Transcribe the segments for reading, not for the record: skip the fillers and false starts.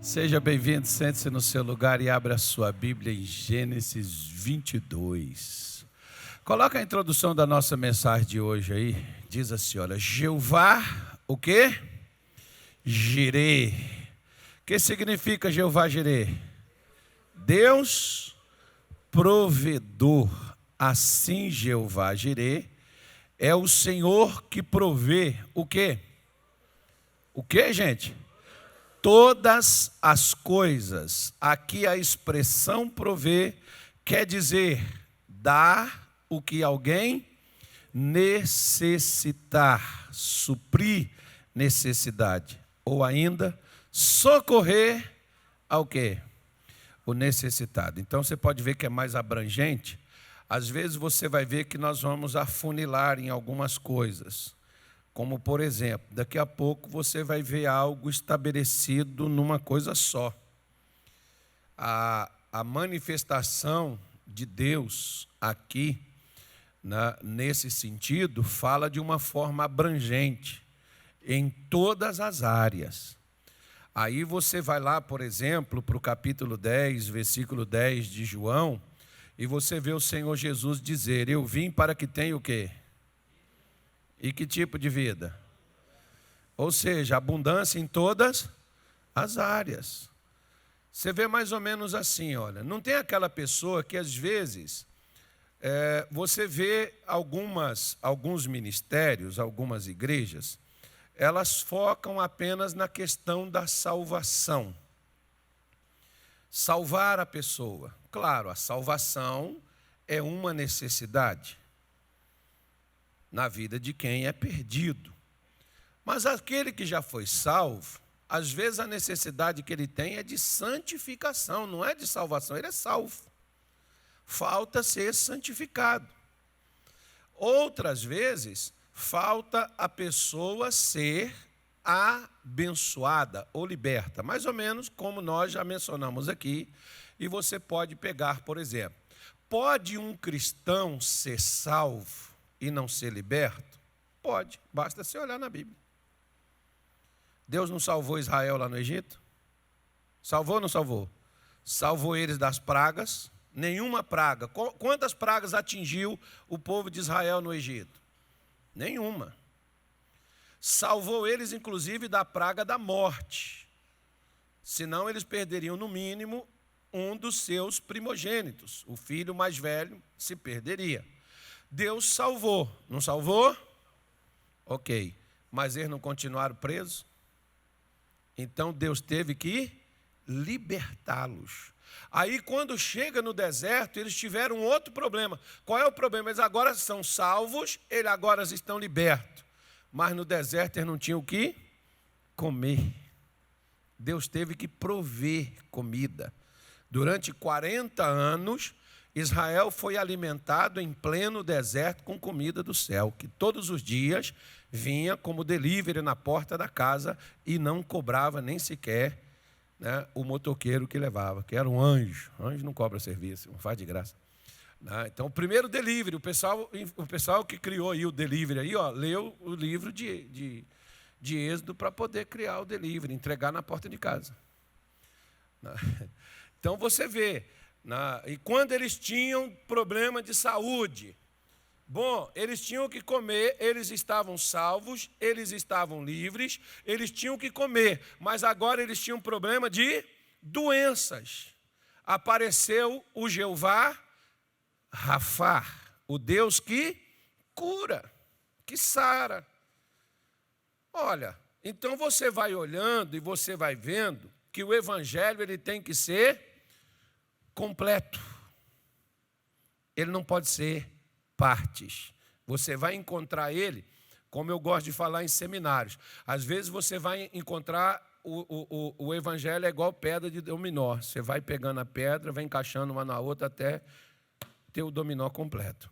Seja bem-vindo, sente-se no seu lugar e abra a sua Bíblia em Gênesis 22. Coloca a introdução da nossa mensagem de hoje aí. Diz assim, olha, Jeová, o quê? Jirê. O que significa Jeová Jirê? Deus provedor. Assim Jeová Jirê é o Senhor que provê o quê? O quê, gente? Todas as coisas. Aqui a expressão prover quer dizer dar o que alguém necessitar, suprir necessidade, ou ainda socorrer ao quê? O necessitado. Então você pode ver que é mais abrangente. Às vezes você vai ver que nós vamos afunilar em algumas coisas. Como, por exemplo, daqui a pouco você vai ver algo estabelecido numa coisa só. A manifestação de Deus aqui, nesse sentido, fala de uma forma abrangente, em todas as áreas. Aí você vai lá, por exemplo, para o capítulo 10, versículo 10 de João, e você vê o Senhor Jesus dizer, eu vim para que tenha o quê? E que tipo de vida? Ou seja, abundância em todas as áreas. Você vê mais ou menos assim, olha, não tem aquela pessoa que às vezes você vê alguns ministérios, algumas igrejas, elas focam apenas na questão da salvação. Salvar a pessoa. Claro, a salvação é uma necessidade na vida de quem é perdido. Mas aquele que já foi salvo, às vezes a necessidade que ele tem é de santificação, não é de salvação, ele é salvo. Falta ser santificado. Outras vezes, falta a pessoa ser abençoada ou liberta, mais ou menos como nós já mencionamos aqui, e você pode pegar, por exemplo, pode um cristão ser salvo e não ser liberto? Pode, basta você olhar na Bíblia. Deus não salvou Israel lá no Egito? Salvou ou não salvou? Salvou eles das pragas, nenhuma praga. Quantas pragas atingiu o povo de Israel no Egito? Nenhuma. Salvou eles, inclusive, da praga da morte. Senão eles perderiam, no mínimo, um dos seus primogênitos. O filho mais velho se perderia. Deus salvou, não salvou? Ok, mas eles não continuaram presos? Então Deus teve que libertá-los. Aí quando chega no deserto, eles tiveram outro problema. Qual é o problema? Eles agora são salvos, eles agora estão libertos. Mas no deserto eles não tinham o que comer. Deus teve que prover comida. Durante 40 anos, Israel foi alimentado em pleno deserto com comida do céu, que todos os dias vinha como delivery na porta da casa e não cobrava nem sequer o motoqueiro que levava, que era um anjo. Anjo não cobra serviço, não faz de graça. Então, o primeiro delivery, o pessoal que criou aí o delivery, aí, leu o livro de Êxodo para poder criar o delivery, entregar na porta de casa. Então, você vê. E quando eles tinham problema de saúde, bom, eles tinham que comer, eles estavam salvos, eles estavam livres, eles tinham que comer, mas agora eles tinham problema de doenças. Apareceu o Jeová Rafá, o Deus que cura, que sara. Olha, então você vai olhando e você vai vendo que o evangelho ele tem que ser completo. Ele não pode ser partes. Você vai encontrar ele, como eu gosto de falar em seminários. Às vezes você vai encontrar o evangelho é igual pedra de dominó. Você vai pegando a pedra, vai encaixando uma na outra até ter o dominó completo.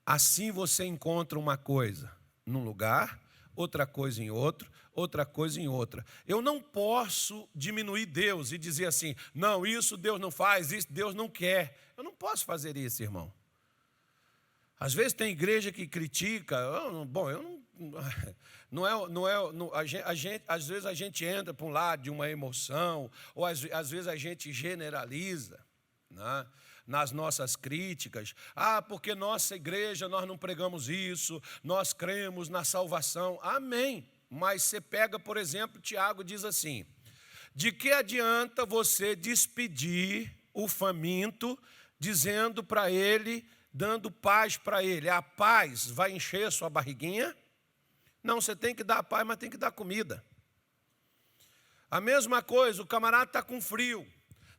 Assim você encontra uma coisa num lugar, outra coisa em outro, outra coisa em outra. Eu não posso diminuir Deus e dizer assim, não, isso Deus não faz, isso Deus não quer. Eu não posso fazer isso, irmão. Às vezes tem igreja que critica, bom, eu às vezes a gente entra para um lado de uma emoção, ou às vezes a gente generaliza, né, nas nossas críticas. Porque nossa igreja, nós não pregamos isso, nós cremos na salvação. Amém. Mas você pega, por exemplo, Tiago diz assim: de que adianta você despedir o faminto, dizendo para ele, dando paz para ele? A paz vai encher a sua barriguinha? Não, você tem que dar paz, mas tem que dar comida. A mesma coisa, o camarada está com frio.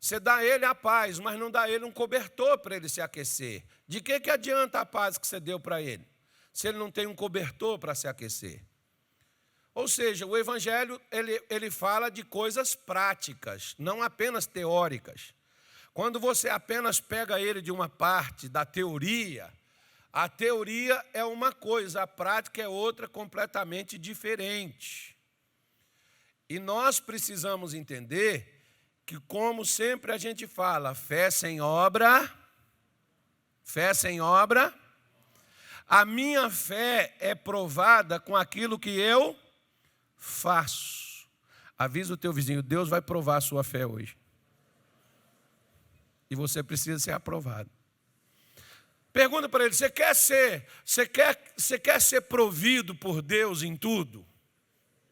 Você dá a ele a paz, mas não dá a ele um cobertor para ele se aquecer. De que adianta a paz que você deu para ele, se ele não tem um cobertor para se aquecer? Ou seja, o Evangelho ele fala de coisas práticas, não apenas teóricas. Quando você apenas pega ele de uma parte da teoria, a teoria é uma coisa, a prática é outra completamente diferente. E nós precisamos entender que, como sempre a gente fala, fé sem obra, a minha fé é provada com aquilo que eu faço. Avisa o teu vizinho, Deus vai provar a sua fé hoje. E você precisa ser aprovado. Pergunta para ele, você quer ser provido por Deus em tudo?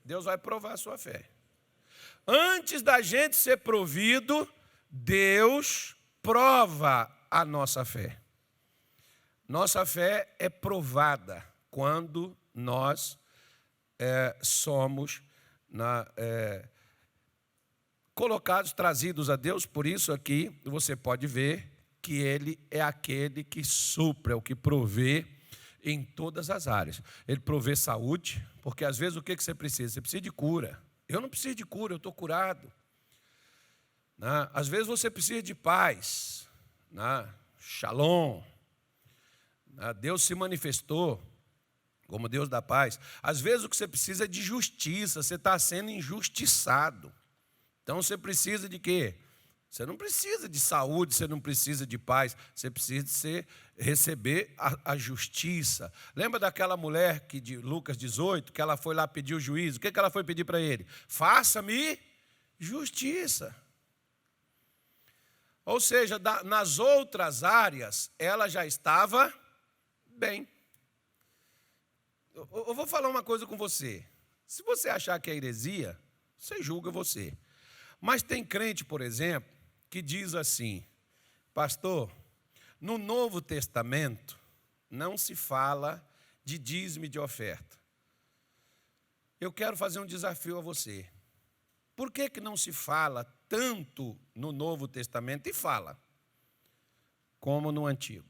Deus vai provar a sua fé. Antes da gente ser provido, Deus prova a nossa fé. Nossa fé é provada quando nós somos colocados, trazidos a Deus. Por isso aqui você pode ver que Ele é aquele que supre, é o que provê em todas as áreas. Ele provê saúde, porque às vezes o que você precisa? Você precisa de cura. Eu não preciso de cura, eu estou curado. Às vezes você precisa de paz, shalom. Deus se manifestou como Deus da paz. Às vezes o que você precisa é de justiça, você está sendo injustiçado. Então você precisa de quê? Você não precisa de saúde, você não precisa de paz, você precisa receber a justiça. Lembra daquela mulher de Lucas 18, que ela foi lá pedir o juízo? O que ela foi pedir para ele? Faça-me justiça. Ou seja, nas outras áreas, ela já estava bem. Eu vou falar uma coisa com você. Se você achar que é heresia, você julga você. Mas tem crente, por exemplo, que diz assim: pastor, no Novo Testamento não se fala de dízimo e de oferta. Eu quero fazer um desafio a você. Por que não se fala tanto no Novo Testamento, e fala, como no Antigo?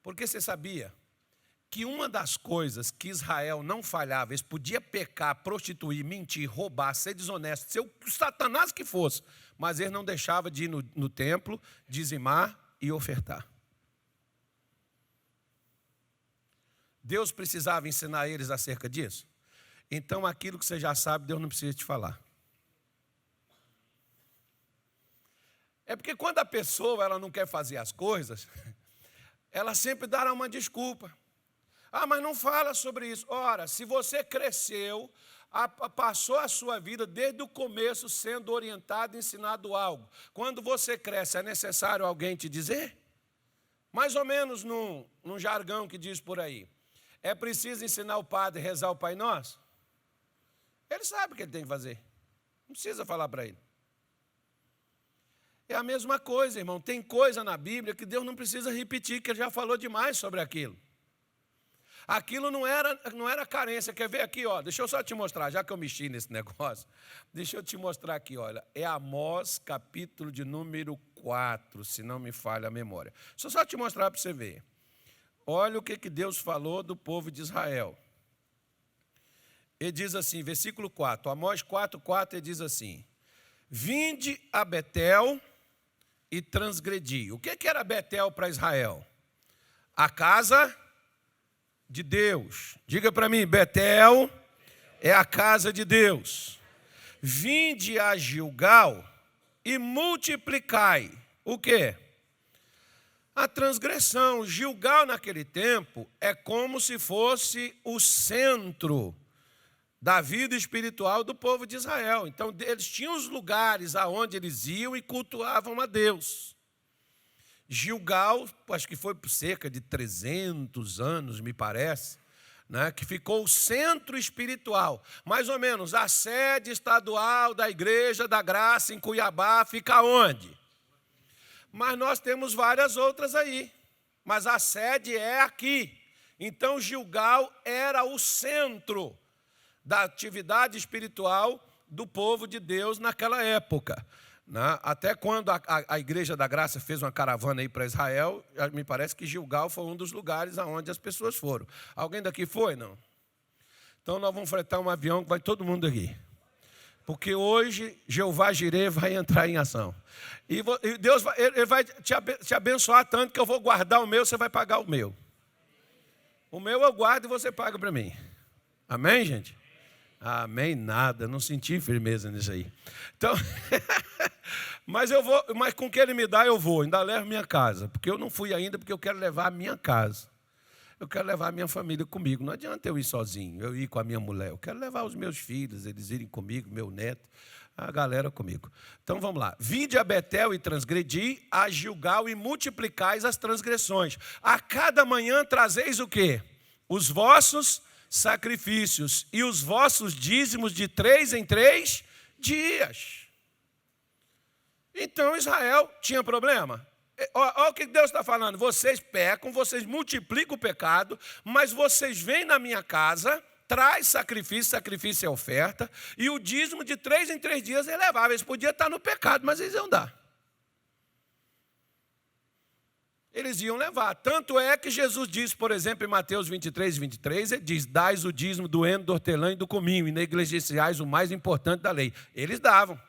Porque você sabia que uma das coisas que Israel não falhava, eles podiam pecar, prostituir, mentir, roubar, ser desonesto, ser o Satanás que fosse, mas eles não deixavam de ir no templo, dizimar e ofertar. Deus precisava ensinar eles acerca disso? Então aquilo que você já sabe, Deus não precisa te falar. É porque quando a pessoa ela não quer fazer as coisas, ela sempre dará uma desculpa. Mas não fala sobre isso. Ora, se você cresceu, passou a sua vida desde o começo sendo orientado, ensinado algo. Quando você cresce, é necessário alguém te dizer? Mais ou menos num jargão que diz por aí. É preciso ensinar o padre a rezar o Pai Nosso? Ele sabe o que ele tem que fazer. Não precisa falar para ele. É a mesma coisa, irmão. Tem coisa na Bíblia que Deus não precisa repetir, que ele já falou demais sobre aquilo. Aquilo não era carência. Quer ver aqui, ó? Deixa eu só te mostrar, já que eu mexi nesse negócio. Deixa eu te mostrar aqui, olha. É Amós, capítulo de número 4, se não me falha a memória. Deixa eu só te mostrar para você ver. Olha o que Deus falou do povo de Israel. Ele diz assim, versículo 4, Amós 4:4, ele diz assim: vinde a Betel e transgredi. O que era Betel para Israel? A casa de Deus. Diga para mim, Betel é a casa de Deus. Vinde a Gilgal e multiplicai o quê? A transgressão. Gilgal, naquele tempo, é como se fosse o centro da vida espiritual do povo de Israel. Então, eles tinham os lugares aonde eles iam e cultuavam a Deus. Gilgal, acho que foi por cerca de 300 anos, me parece, né, que ficou o centro espiritual. Mais ou menos, a sede estadual da Igreja da Graça em Cuiabá fica onde? Mas nós temos várias outras aí. Mas a sede é aqui. Então, Gilgal era o centro da atividade espiritual do povo de Deus naquela época. Né? Até quando a Igreja da Graça fez uma caravana aí para Israel, me parece que Gilgal foi um dos lugares aonde as pessoas foram. Alguém daqui foi? Não? Então nós vamos fretar um avião que vai todo mundo aqui. Porque hoje Jeová Jireh vai entrar em ação. E Deus ele vai te abençoar tanto que eu vou guardar o meu, você vai pagar o meu. O meu eu guardo e você paga para mim. Amém, gente? Amém, nada, não senti firmeza nisso aí. Então, mas com o que ele me dá, eu vou, ainda levo minha casa. Porque eu não fui ainda, porque eu quero levar a minha casa. Eu quero levar a minha família comigo. Não adianta eu ir sozinho, eu ir com a minha mulher. Eu quero levar os meus filhos, eles irem comigo, meu neto, a galera comigo. Então vamos lá. Vinde a Betel e transgredi, a Gilgal e multiplicais as transgressões. A cada manhã trazeis o quê? Os vossos sacrifícios e os vossos dízimos de 3 em 3 dias. Então Israel tinha problema. Olha o que Deus está falando. Vocês pecam, vocês multiplicam o pecado, mas vocês vêm na minha casa, traz sacrifício, sacrifício é oferta, e o dízimo de 3 em 3 dias é levável. Eles podiam estar no pecado, mas eles iam dar. Eles iam levar. Tanto é que Jesus diz, por exemplo, em Mateus 23, 23, ele diz, dais o dízimo do heno, do hortelã e do cominho, e negligenciais o mais importante da lei. Eles davam.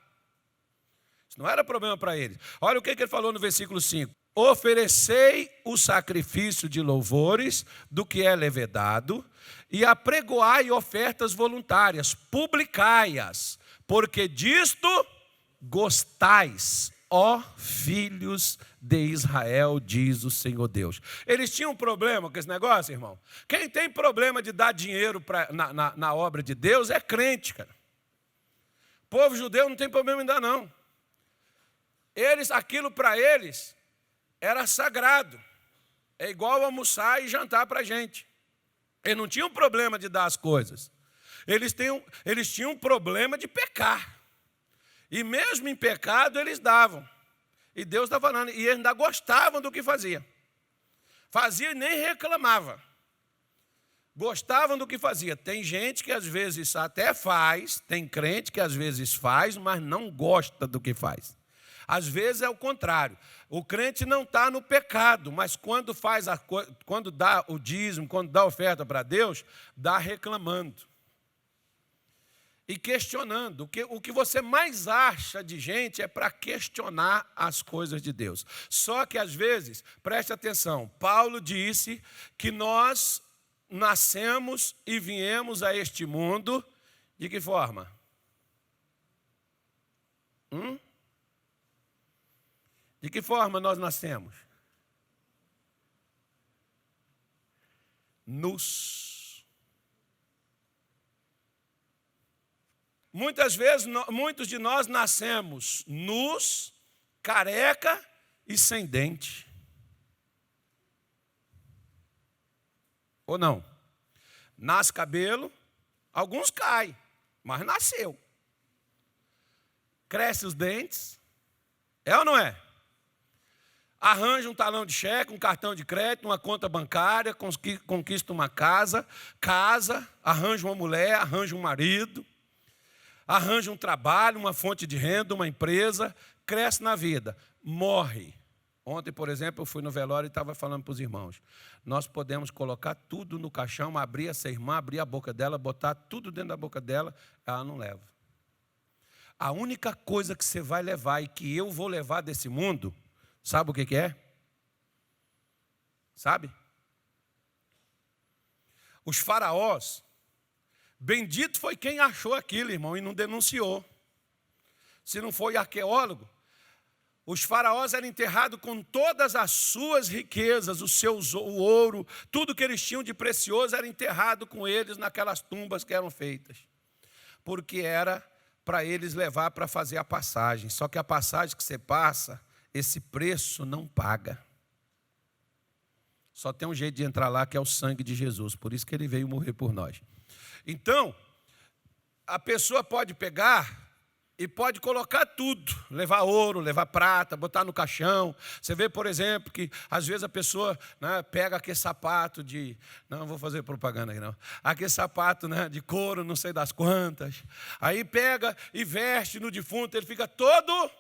Isso não era problema para eles. Olha o que ele falou no versículo 5. Oferecei o sacrifício de louvores do que é levedado, e apregoai ofertas voluntárias, publicai-as, porque disto gostais, ó filhos de Israel, diz o Senhor Deus. Eles tinham um problema com esse negócio, irmão? Quem tem problema de dar dinheiro na obra de Deus é crente, cara. O povo judeu não tem problema em dar, não. Aquilo para eles era sagrado. É igual almoçar e jantar para a gente. Eles não tinham problema de dar as coisas. Eles tinham um problema de pecar. E mesmo em pecado eles davam. E Deus está falando. E eles ainda gostavam do que fazia. Fazia e nem reclamava. Gostavam do que fazia. Tem gente que às vezes até faz. Tem crente que às vezes faz, mas não gosta do que faz. Às vezes é o contrário. O crente não está no pecado, mas quando quando dá o dízimo, quando dá oferta para Deus, dá reclamando. E questionando. O que você mais acha de gente é para questionar as coisas de Deus. Só que às vezes, preste atenção, Paulo disse que nós nascemos e viemos a este mundo, de que forma? De que forma nós nascemos? Nus. Muitas vezes, muitos de nós nascemos nus, careca e sem dente. Ou não? Nasce cabelo, alguns caem, mas nasceu. Cresce os dentes, é ou não é? Arranja um talão de cheque, um cartão de crédito, uma conta bancária, conquista uma casa, arranja uma mulher, arranja um marido, arranja um trabalho, uma fonte de renda, uma empresa, cresce na vida, morre. Ontem, por exemplo, eu fui no velório e estava falando para os irmãos. Nós podemos colocar tudo no caixão, abrir essa irmã, abrir a boca dela, botar tudo dentro da boca dela, ela não leva. A única coisa que você vai levar e que eu vou levar desse mundo, sabe o que é? Sabe? Os faraós, bendito foi quem achou aquilo, irmão, e não denunciou. Se não foi arqueólogo, Os faraós eram enterrados com todas as suas riquezas, o ouro, tudo que eles tinham de precioso era enterrado com eles naquelas tumbas que eram feitas. Porque era para eles levar para fazer a passagem. Só que a passagem que você passa, esse preço não paga. Só tem um jeito de entrar lá, que é o sangue de Jesus. Por isso que ele veio morrer por nós. Então, a pessoa pode pegar e pode colocar tudo, levar ouro, levar prata, botar no caixão. Você vê, por exemplo, que às vezes a pessoa, né, pega aquele sapato de... Não vou fazer propaganda aqui não. Aquele sapato, né, de couro, não sei das quantas. Aí pega e veste no defunto, ele fica todo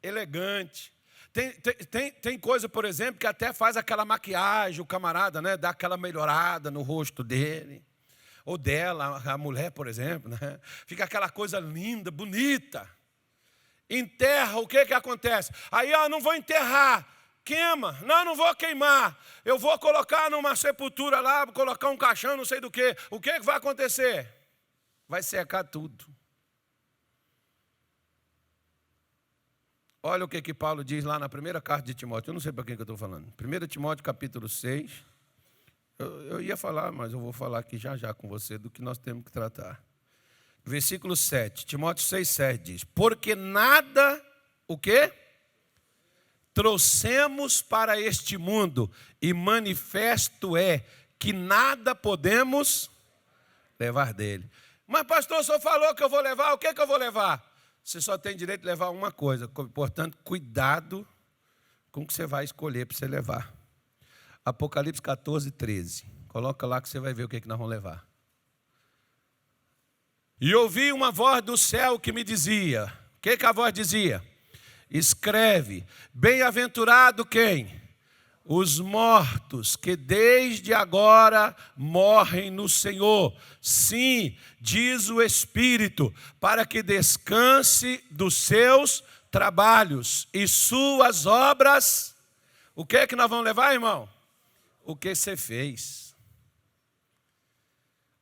elegante. Tem coisa, por exemplo, que até faz aquela maquiagem, o camarada, né, dá aquela melhorada no rosto dele. Ou dela, a mulher, por exemplo, né? Fica aquela coisa linda, bonita. Enterra, o que acontece? Aí, não vou enterrar, queima. Não vou queimar. Eu vou colocar numa sepultura lá, vou colocar um caixão, não sei do quê. O que vai acontecer? Vai secar tudo. Olha o que Paulo diz lá na primeira carta de Timóteo. Eu não sei para quem que eu estou falando. 1 Timóteo, capítulo 6. Eu ia falar, mas eu vou falar aqui já com você do que nós temos que tratar. Versículo 7, Timóteo 6,7 diz: porque nada, o quê? Trouxemos para este mundo, e manifesto é que nada podemos levar dele. Mas pastor, o senhor falou que eu vou levar, o que eu vou levar? Você só tem direito de levar uma coisa, portanto, cuidado com o que você vai escolher para você levar. Apocalipse 14, 13. Coloca lá que você vai ver o que nós vamos levar. E ouvi uma voz do céu que me dizia... O que a voz dizia? Escreve, bem-aventurado quem? Os mortos que desde agora morrem no Senhor. Sim, diz o Espírito, para que descanse dos seus trabalhos e suas obras. O que nós vamos levar, irmão? O que você fez.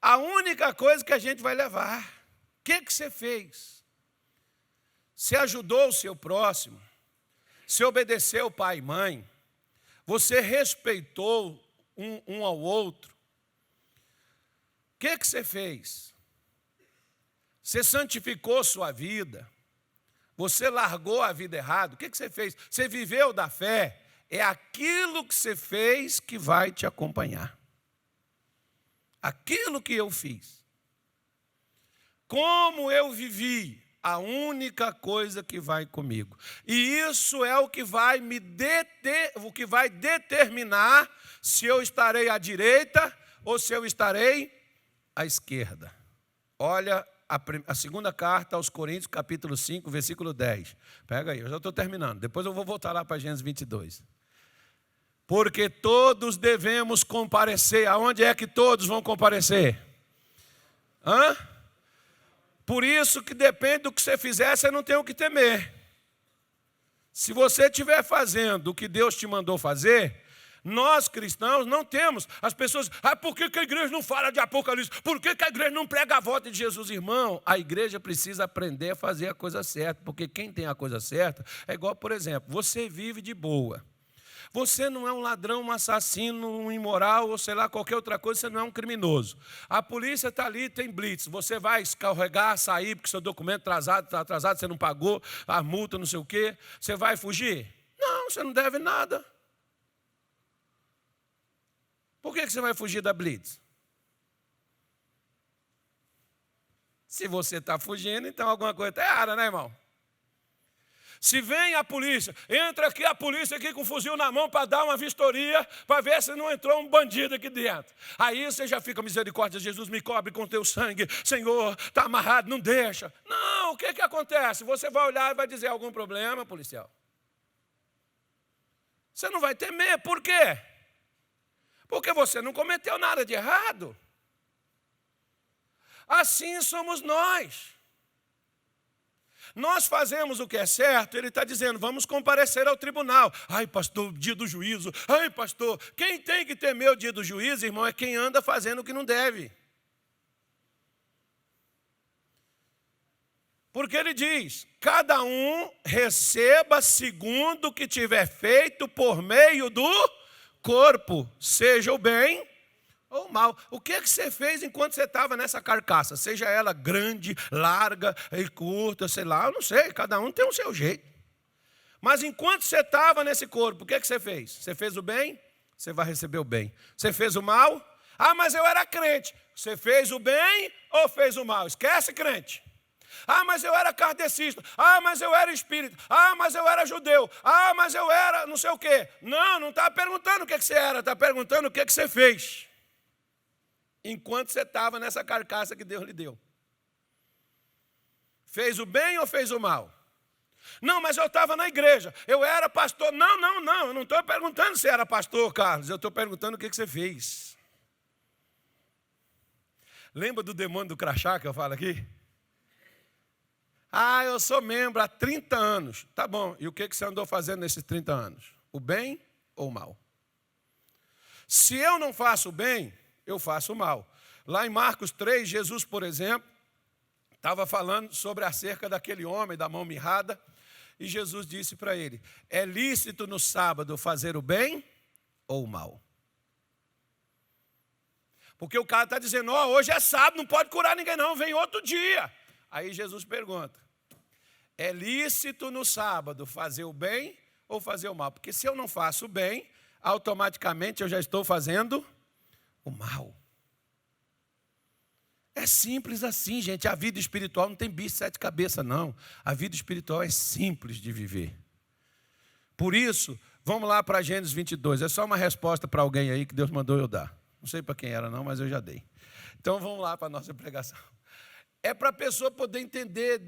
A única coisa que a gente vai levar. O que você fez? Você ajudou o seu próximo. Você obedeceu pai e mãe. Você respeitou um ao outro. O que você fez? Você santificou sua vida. Você largou a vida errada. O que você fez? Você viveu da fé. É aquilo que você fez que vai te acompanhar. Aquilo que eu fiz. Como eu vivi, a única coisa que vai comigo. E isso é o que vai determinar se eu estarei à direita ou se eu estarei à esquerda. Olha a segunda carta aos Coríntios, capítulo 5, versículo 10. Pega aí, eu já estou terminando. Depois eu vou voltar lá para Gênesis 22. Porque todos devemos comparecer. Aonde é que todos vão comparecer? Por isso que depende do que você fizer, você não tem o que temer. Se você estiver fazendo o que Deus te mandou fazer, nós cristãos não temos. As pessoas, por que a igreja não fala de Apocalipse? Por que a igreja não prega a volta de Jesus? Irmão, a igreja precisa aprender a fazer a coisa certa, porque quem tem a coisa certa é igual, por exemplo, você vive de boa. Você não é um ladrão, um assassino, um imoral, ou sei lá, qualquer outra coisa, você não é um criminoso. A polícia está ali, tem blitz. Você vai escarregar, sair, porque seu documento está atrasado, você não pagou, a multa, não sei o quê. Você vai fugir? Não, você não deve nada. Por que você vai fugir da blitz? Se você está fugindo, então alguma coisa está errada, né, irmão? Se vem a polícia, entra aqui a polícia aqui com o fuzil na mão para dar uma vistoria, para ver se não entrou um bandido aqui dentro. Aí você já fica, misericórdia, Jesus, me cobre com teu sangue. Senhor, está amarrado, não deixa. Não, o que acontece? Você vai olhar e vai dizer algum problema, policial? Você não vai temer, por quê? Porque você não cometeu nada de errado. Assim somos nós. Nós fazemos o que é certo, ele está dizendo, vamos comparecer ao tribunal. Ai, pastor, dia do juízo. Ai, pastor, quem tem que temer o dia do juízo, irmão, é quem anda fazendo o que não deve. Porque ele diz, cada um receba segundo o que tiver feito por meio do corpo, seja o bem ou o mal. O que você fez enquanto você estava nessa carcaça? Seja ela grande, larga e curta, sei lá, eu não sei, cada um tem o seu jeito. Mas enquanto você estava nesse corpo, o que você fez? Você fez o bem? Você vai receber o bem. Você fez o mal? Ah, mas eu era crente. Você fez o bem ou fez o mal? Esquece, crente. Ah, mas eu era kardecista. Ah, mas eu era espírita. Ah, mas eu era judeu. Ah, mas eu era não sei o quê. Não está perguntando o que você era, está perguntando o que você fez. Enquanto você estava nessa carcaça que Deus lhe deu. Fez o bem ou fez o mal? Não, mas eu estava na igreja, eu era pastor. Não, eu não estou perguntando se era pastor, Carlos. Eu estou perguntando o que você fez. Lembra do demônio do crachá que eu falo aqui? Ah, eu sou membro há 30 anos. Tá bom, e o que você andou fazendo nesses 30 anos? O bem ou o mal? Se eu não faço o bem, eu faço o mal. Lá em Marcos 3, Jesus, por exemplo, estava falando sobre acerca daquele homem da mão mirrada, e Jesus disse para ele, é lícito no sábado fazer o bem ou o mal? Porque o cara está dizendo, hoje é sábado, não pode curar ninguém não, vem outro dia. Aí Jesus pergunta, é lícito no sábado fazer o bem ou fazer o mal? Porque se eu não faço o bem, automaticamente eu já estou fazendo o mal. É simples assim, gente. A vida espiritual não tem bicho de 7 cabeças, não. A vida espiritual é simples de viver. Por isso, vamos lá para Gênesis 22. É só uma resposta para alguém aí que Deus mandou eu dar. Não sei para quem era não, mas eu já dei. Então vamos lá para a nossa pregação. É para a pessoa poder entender,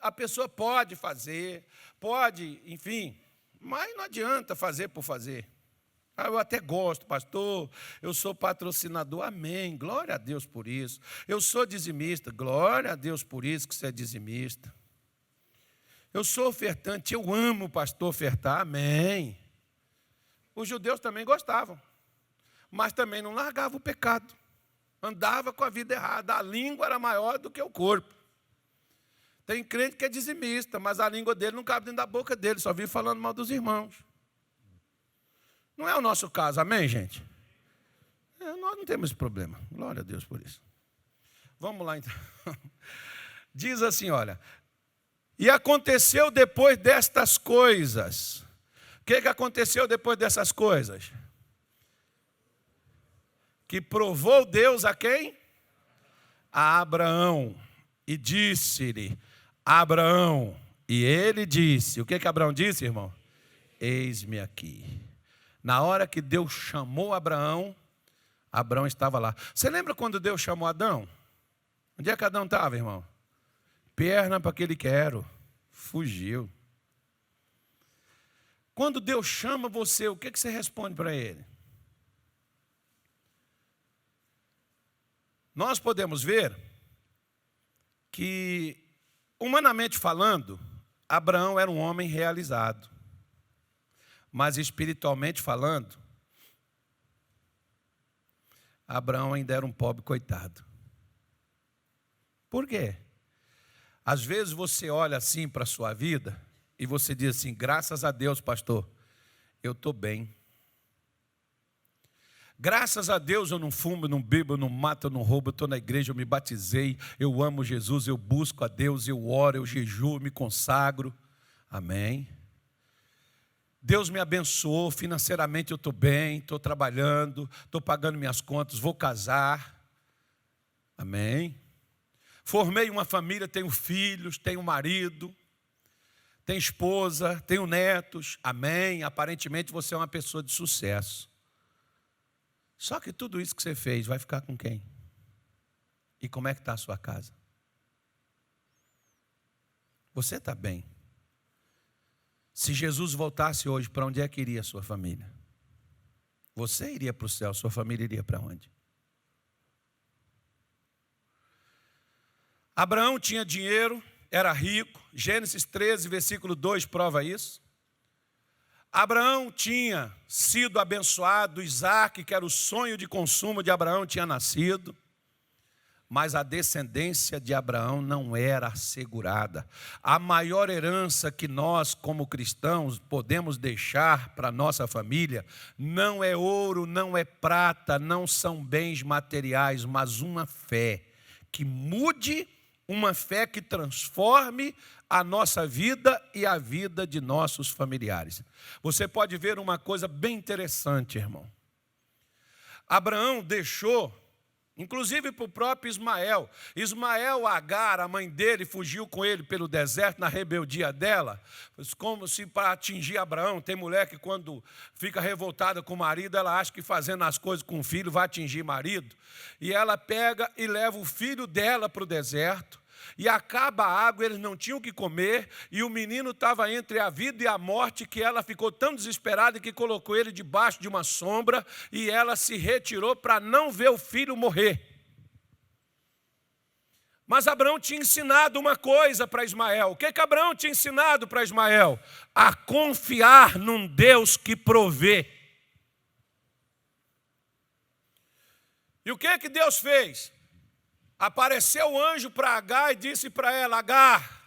a pessoa pode fazer, pode, enfim, mas não adianta fazer por fazer. Ah, eu até gosto, pastor, eu sou patrocinador, amém, glória a Deus por isso. Eu sou dizimista, glória a Deus por isso que você é dizimista. Eu sou ofertante, eu amo o pastor ofertar, amém. Os judeus também gostavam, mas também não largavam o pecado. Andava com a vida errada, a língua era maior do que o corpo. Tem crente que é dizimista, mas a língua dele não cabe dentro da boca dele, só vive falando mal dos irmãos. Não é o nosso caso, amém, gente? Nós não temos esse problema, glória a Deus por isso. Vamos lá então. Diz assim, olha, e aconteceu depois destas coisas. O que aconteceu depois dessas coisas? Que provou Deus a quem? A Abraão. E disse-lhe, Abraão. E ele disse, o que Abraão disse, irmão? Eis-me aqui. Na hora que Deus chamou Abraão, Abraão estava lá. Você lembra quando Deus chamou Adão? Onde é que Adão estava, irmão? Perna para aquele quero. Fugiu. Quando Deus chama você, o que você responde para ele? Nós podemos ver que, humanamente falando, Abraão era um homem realizado. Mas espiritualmente falando, Abraão ainda era um pobre coitado. Por quê? Às vezes você olha assim para a sua vida e você diz assim, graças a Deus, pastor, eu estou bem. Graças a Deus eu não fumo, eu não bebo, eu não mato, eu não roubo, eu estou na igreja, eu me batizei, eu amo Jesus, eu busco a Deus, eu oro, eu jejuo, eu me consagro. Amém. Deus me abençoou, financeiramente eu estou bem, estou trabalhando, estou pagando minhas contas, vou casar. Amém. Formei uma família, tenho filhos, tenho marido, tenho esposa, tenho netos. Amém. Aparentemente você é uma pessoa de sucesso. Só que tudo isso que você fez vai ficar com quem? E como é que está a sua casa? Você está bem. Se Jesus voltasse hoje, para onde é que iria a sua família? Você iria para o céu, sua família iria para onde? Abraão tinha dinheiro, era rico. Gênesis 13, versículo 2 prova isso. Abraão tinha sido abençoado, Isaac, que era o sonho de consumo de Abraão, tinha nascido. mas a descendência de Abraão não era assegurada. A maior herança que nós, como cristãos, podemos deixar para a nossa família não é ouro, não é prata, não são bens materiais, mas uma fé que mude, uma fé que transforme a nossa vida e a vida de nossos familiares. Você pode ver uma coisa bem interessante, irmão. Abraão deixou, inclusive para o próprio Ismael. Ismael, Agar, a mãe dele, fugiu com ele pelo deserto na rebeldia dela, como se para atingir Abraão. Tem mulher que quando fica revoltada com o marido, ela acha que fazendo as coisas com o filho vai atingir o marido. E ela pega e leva o filho dela para o deserto. E acaba a água, eles não tinham o que comer, e o menino estava entre a vida e a morte, que ela ficou tão desesperada que colocou ele debaixo de uma sombra, e ela se retirou para não ver o filho morrer. Mas Abraão tinha ensinado uma coisa para Ismael. O que Abraão tinha ensinado para Ismael? A confiar num Deus que provê. E o que Deus fez? Apareceu o anjo para Agar e disse para ela: Agar,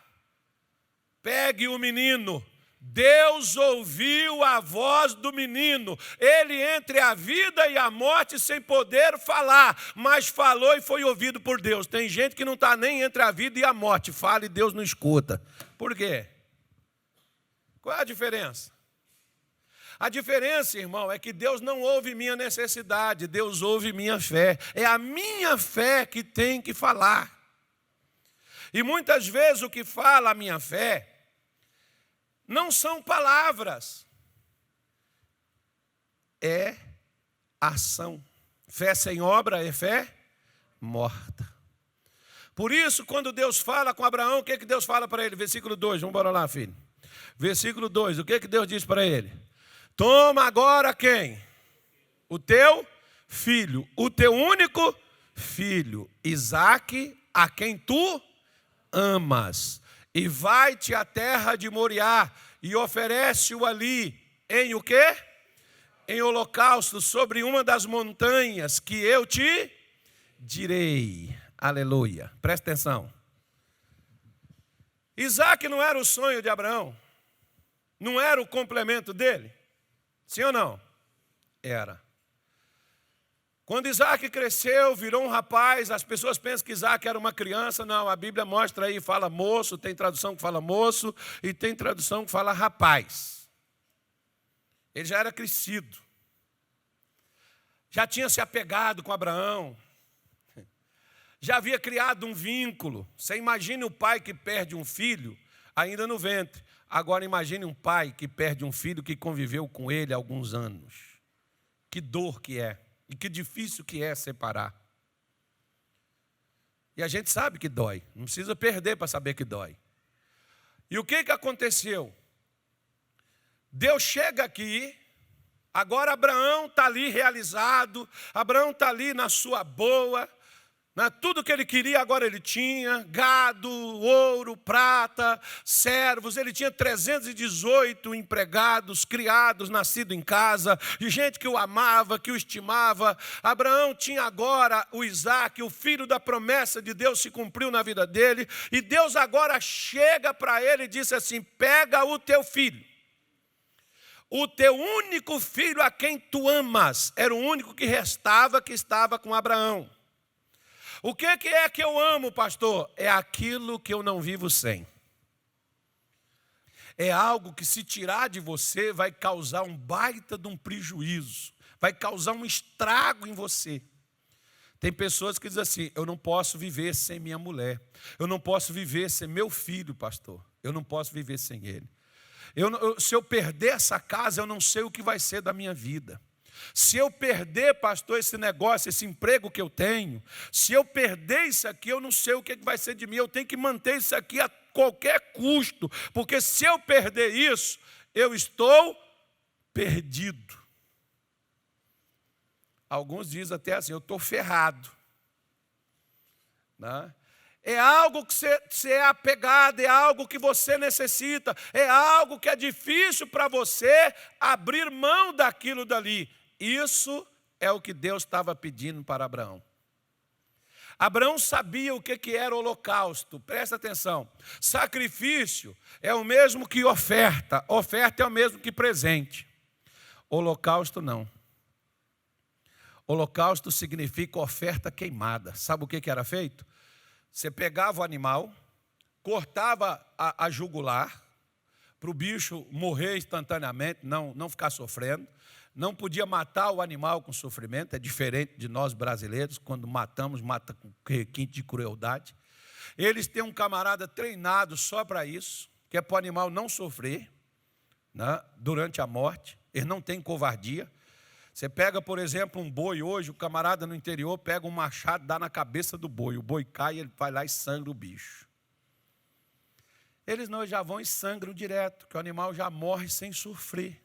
pegue o menino. Deus ouviu a voz do menino, ele entre a vida e a morte sem poder falar, mas falou e foi ouvido por Deus. Tem gente que não está nem entre a vida e a morte, fala e Deus não escuta. Por quê? Qual é a diferença? A diferença, irmão, é que Deus não ouve minha necessidade, Deus ouve minha fé. É a minha fé que tem que falar. E muitas vezes o que fala a minha fé não são palavras, é ação. Fé sem obra é fé morta. Por isso, quando Deus fala com Abraão, o que Deus fala para ele? Versículo 2, vamos embora lá, filho. Versículo 2, o que Deus diz para ele? Toma agora quem? O teu filho, o teu único filho, Isaque, a quem tu amas, e vai-te à terra de Moriá, e oferece-o ali, em o quê? Em holocausto, sobre uma das montanhas que eu te direi. Aleluia. Presta atenção. Isaque não era o sonho de Abraão? Não era o complemento dele? Sim ou não? Era. Quando Isaque cresceu, virou um rapaz, as pessoas pensam que Isaque era uma criança. Não, a Bíblia mostra aí, fala moço, tem tradução que fala moço e tem tradução que fala rapaz. Ele já era crescido. Já tinha se apegado com Abraão. Já havia criado um vínculo. Você imagine o pai que perde um filho ainda no ventre. Agora imagine um pai que perde um filho que conviveu com ele há alguns anos. Que dor que é. E que difícil que é separar. E a gente sabe que dói. Não precisa perder para saber que dói. E o que aconteceu? Deus chega aqui. Agora Abraão está ali realizado. Abraão está ali na sua boa. Tudo que ele queria agora ele tinha, gado, ouro, prata, servos, ele tinha 318 empregados, criados, nascidos em casa, de gente que o amava, que o estimava. Abraão tinha agora o Isaque, o filho da promessa de Deus se cumpriu na vida dele, e Deus agora chega para ele e disse assim: pega o teu filho, o teu único filho a quem tu amas, era o único que restava, que estava com Abraão. O que é que eu amo, pastor? É aquilo que eu não vivo sem. É algo que se tirar de você vai causar um baita de um prejuízo. Vai causar um estrago em você. Tem pessoas que dizem assim: eu não posso viver sem minha mulher. Eu não posso viver sem meu filho, pastor. Eu não posso viver sem ele. Se eu perder essa casa, eu não sei o que vai ser da minha vida. Se eu perder, pastor, esse negócio, esse emprego que eu tenho, se eu perder isso aqui, eu não sei o que vai ser de mim. Eu tenho que manter isso aqui a qualquer custo, porque se eu perder isso, eu estou perdido. Alguns dizem até assim: eu estou ferrado. Né? É algo que você é apegado, é algo que você necessita, é algo que é difícil para você abrir mão daquilo dali. Isso é o que Deus estava pedindo para Abraão. Abraão sabia o que era holocausto, presta atenção. Sacrifício é o mesmo que oferta, oferta é o mesmo que presente. Holocausto não. Holocausto significa oferta queimada. Sabe o que era feito? Você pegava o animal, cortava a jugular, para o bicho morrer instantaneamente, não ficar sofrendo. Não podia matar o animal com sofrimento, é diferente de nós brasileiros, quando matamos, mata com requinte de crueldade. Eles têm um camarada treinado só para isso, que é para o animal não sofrer, né, durante a morte. Eles não têm covardia. Você pega, por exemplo, um boi hoje, o camarada no interior pega um machado, dá na cabeça do boi, o boi cai, ele vai lá e sangra o bicho. Eles não, já vão e sangram direto, que o animal já morre sem sofrer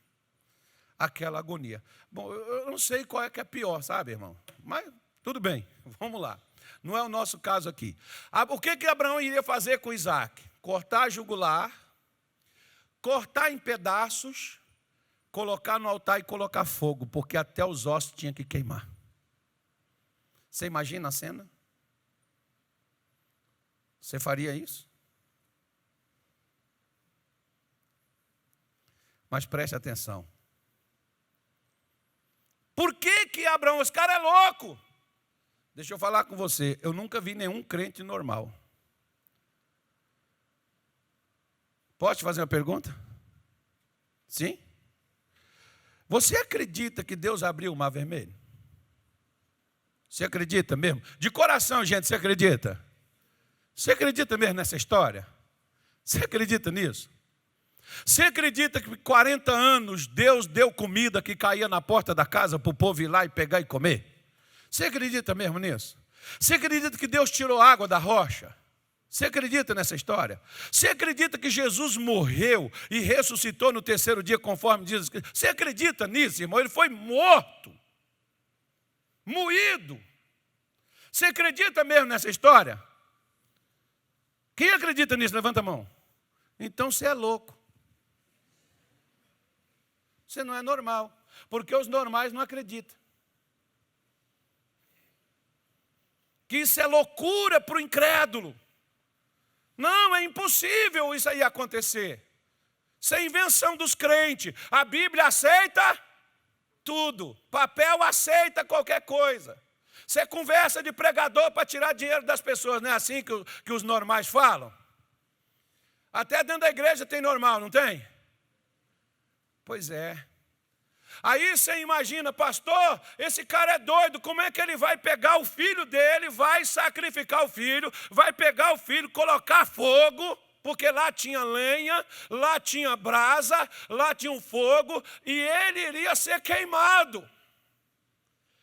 aquela agonia. Bom, eu não sei qual é que é pior, sabe, irmão? Mas tudo bem, vamos lá. Não é o nosso caso aqui. O que Abraão iria fazer com Isaac? Cortar a jugular, cortar em pedaços, colocar no altar e colocar fogo, porque até os ossos tinha que queimar. Você imagina a cena? Você faria isso? Mas preste atenção. Por que Abraão, esse cara é louco? Deixa eu falar com você, eu nunca vi nenhum crente normal. Posso te fazer uma pergunta? Sim? Você acredita que Deus abriu o mar vermelho? Você acredita mesmo? De coração, gente, você acredita? Você acredita mesmo nessa história? Você acredita nisso? Você acredita que 40 anos Deus deu comida que caía na porta da casa para o povo ir lá e pegar e comer? Você acredita mesmo nisso? Você acredita que Deus tirou água da rocha? Você acredita nessa história? Você acredita que Jesus morreu e ressuscitou no terceiro dia, conforme diz? Você acredita nisso, irmão? Ele foi morto, moído. Você acredita mesmo nessa história? Quem acredita nisso? Levanta a mão. Então você é louco. Você não é normal, porque os normais não acreditam. Que isso é loucura para o incrédulo. Não, é impossível isso aí acontecer. Isso é invenção dos crentes. A Bíblia aceita tudo. Papel aceita qualquer coisa. Você conversa de pregador para tirar dinheiro das pessoas, não é assim que os normais falam? Até dentro da igreja tem normal, não tem? Pois é. Aí você imagina, pastor, esse cara é doido, como é que ele vai pegar o filho dele, vai sacrificar o filho, vai pegar o filho, colocar fogo, porque lá tinha lenha, lá tinha brasa, lá tinha um fogo, e ele iria ser queimado.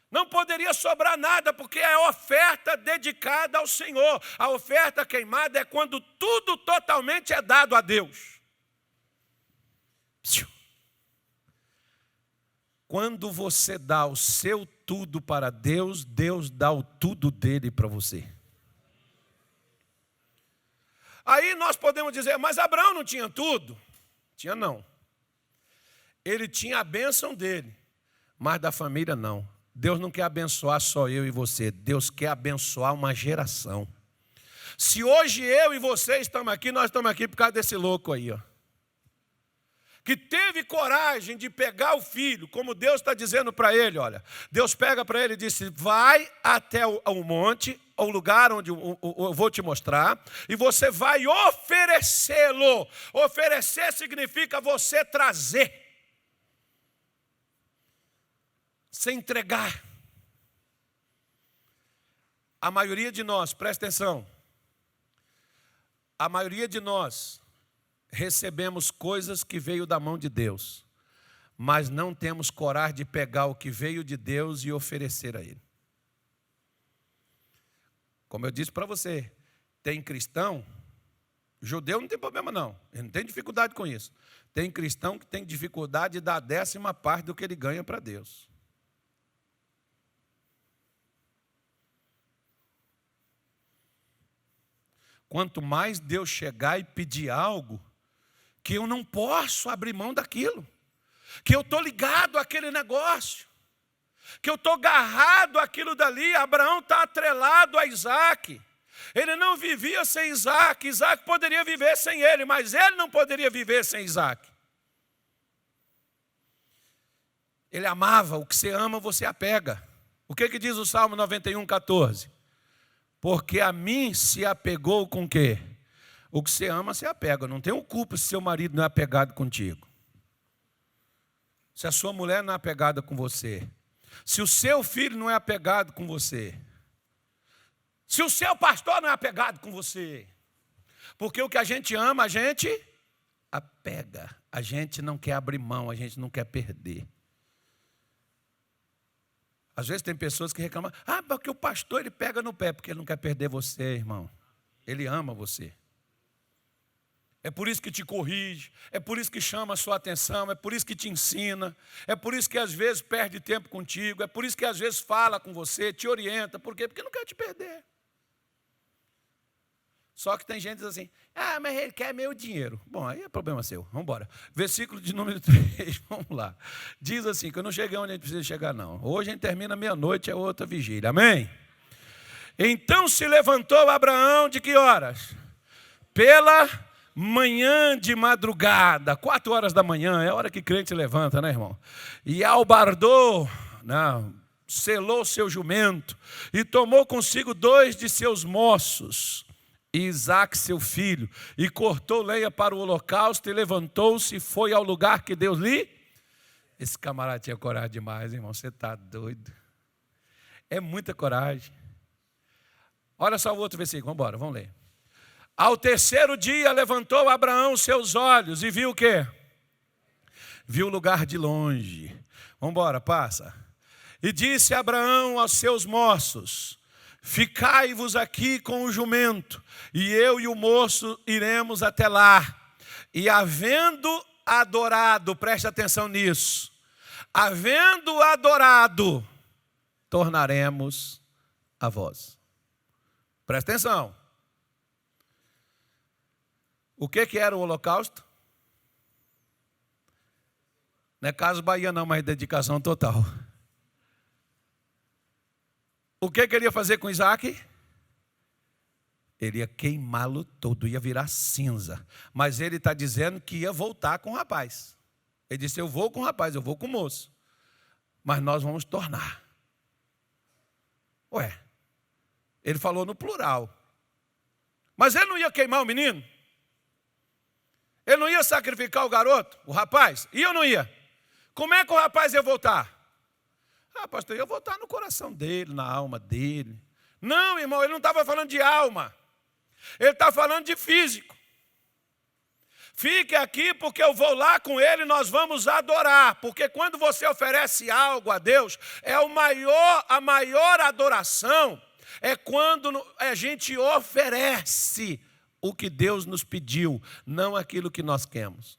Não poderia sobrar nada, porque é oferta dedicada ao Senhor. A oferta queimada é quando tudo totalmente é dado a Deus. Quando você dá o seu tudo para Deus, Deus dá o tudo dele para você. Aí nós podemos dizer, mas Abraão não tinha tudo? Tinha não. Ele tinha a bênção dele, mas da família não. Deus não quer abençoar só eu e você, Deus quer abençoar uma geração. Se hoje eu e você estamos aqui, nós estamos aqui por causa desse louco aí, ó. Que teve coragem de pegar o filho, como Deus está dizendo para ele, olha. Deus pega para ele e disse, vai até o monte, o lugar onde eu vou te mostrar, e você vai oferecê-lo. Oferecer significa você trazer. Se entregar. A maioria de nós, presta atenção, a maioria de nós recebemos coisas que veio da mão de Deus, mas não temos coragem de pegar o que veio de Deus e oferecer a Ele. Como eu disse para você, tem cristão, judeu não tem problema não, ele não tem dificuldade com isso. Tem cristão que tem dificuldade de dar a 10ª parte do que ele ganha para Deus. Quanto mais Deus chegar e pedir algo, que eu não posso abrir mão daquilo, que eu estou ligado àquele negócio, que eu estou agarrado àquilo dali. Abraão está atrelado a Isaac. Ele não vivia sem Isaac. Isaac poderia viver sem ele, mas ele não poderia viver sem Isaac. Ele amava. O que você ama, você apega. O que diz o Salmo 91:14? Porque a mim se apegou com o quê? O que você ama, você apega. Não tem culpa se seu marido não é apegado contigo. Se a sua mulher não é apegada com você. Se o seu filho não é apegado com você. Se o seu pastor não é apegado com você. Porque o que a gente ama, a gente apega. A gente não quer abrir mão, a gente não quer perder. Às vezes tem pessoas que reclamam, porque o pastor ele pega no pé, porque ele não quer perder você, irmão. Ele ama você. É por isso que te corrige, é por isso que chama a sua atenção, é por isso que te ensina, é por isso que às vezes perde tempo contigo, é por isso que às vezes fala com você, te orienta. Por quê? Porque não quer te perder. Só que tem gente que diz assim, mas ele quer meu dinheiro. Bom, aí é problema seu, vamos embora. Versículo de número 3, vamos lá. Diz assim, que eu não cheguei onde a gente precisa chegar não. Hoje a gente termina meia-noite, é outra vigília, amém? Então se levantou Abraão de que horas? Pela manhã de madrugada, 4 horas da manhã, é a hora que crente levanta, né, irmão? E albardou, selou seu jumento, e tomou consigo 2 de seus moços, e Isaque seu filho, e cortou lenha para o holocausto, e levantou-se e foi ao lugar que Deus lhe... Esse camarada tinha coragem demais, irmão, você está doido. É muita coragem. Olha só o outro versículo, vamos embora, vamos ler. Ao 3º dia levantou Abraão seus olhos e viu o quê? Viu o lugar de longe. Vamos embora, passa. E disse Abraão aos seus moços, ficai-vos aqui com o jumento, e eu e o moço iremos até lá. E havendo adorado, preste atenção nisso, havendo adorado, tornaremos a vós. Presta atenção. O que era o holocausto? Não é caso Bahia não, mas dedicação total. O que ele ia fazer com Isaac? Ele ia queimá-lo todo, ia virar cinza. Mas ele está dizendo que ia voltar com o rapaz. Ele disse, eu vou com o rapaz, eu vou com o moço. Mas nós vamos tornar. Ele falou no plural. Mas ele não ia queimar o menino? Ele não ia sacrificar o garoto, o rapaz? Ia ou não ia? Como é que o rapaz ia voltar? Pastor, ia voltar no coração dele, na alma dele. Não, irmão, ele não estava falando de alma. Ele está falando de físico. Fique aqui porque eu vou lá com ele e nós vamos adorar. Porque quando você oferece algo a Deus, a maior adoração é quando a gente oferece o que Deus nos pediu, não aquilo que nós queremos.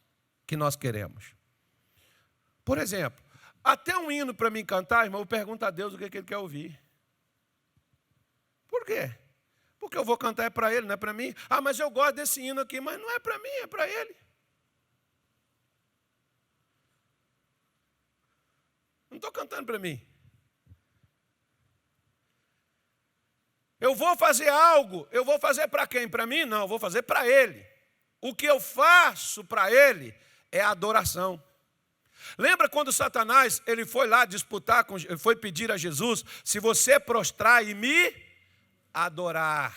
Por exemplo, até um hino para mim cantar, irmão, eu pergunto a Deus o que ele quer ouvir. Por quê? Porque eu vou cantar é para ele, não é para mim. Mas eu gosto desse hino aqui, mas não é para mim, é para ele. Não estou cantando para mim. Eu vou fazer algo, eu vou fazer para quem? Para mim? Não, eu vou fazer para ele. O que eu faço para ele é adoração. Lembra quando Satanás ele foi lá disputar, foi pedir a Jesus, se você prostrar e me adorar.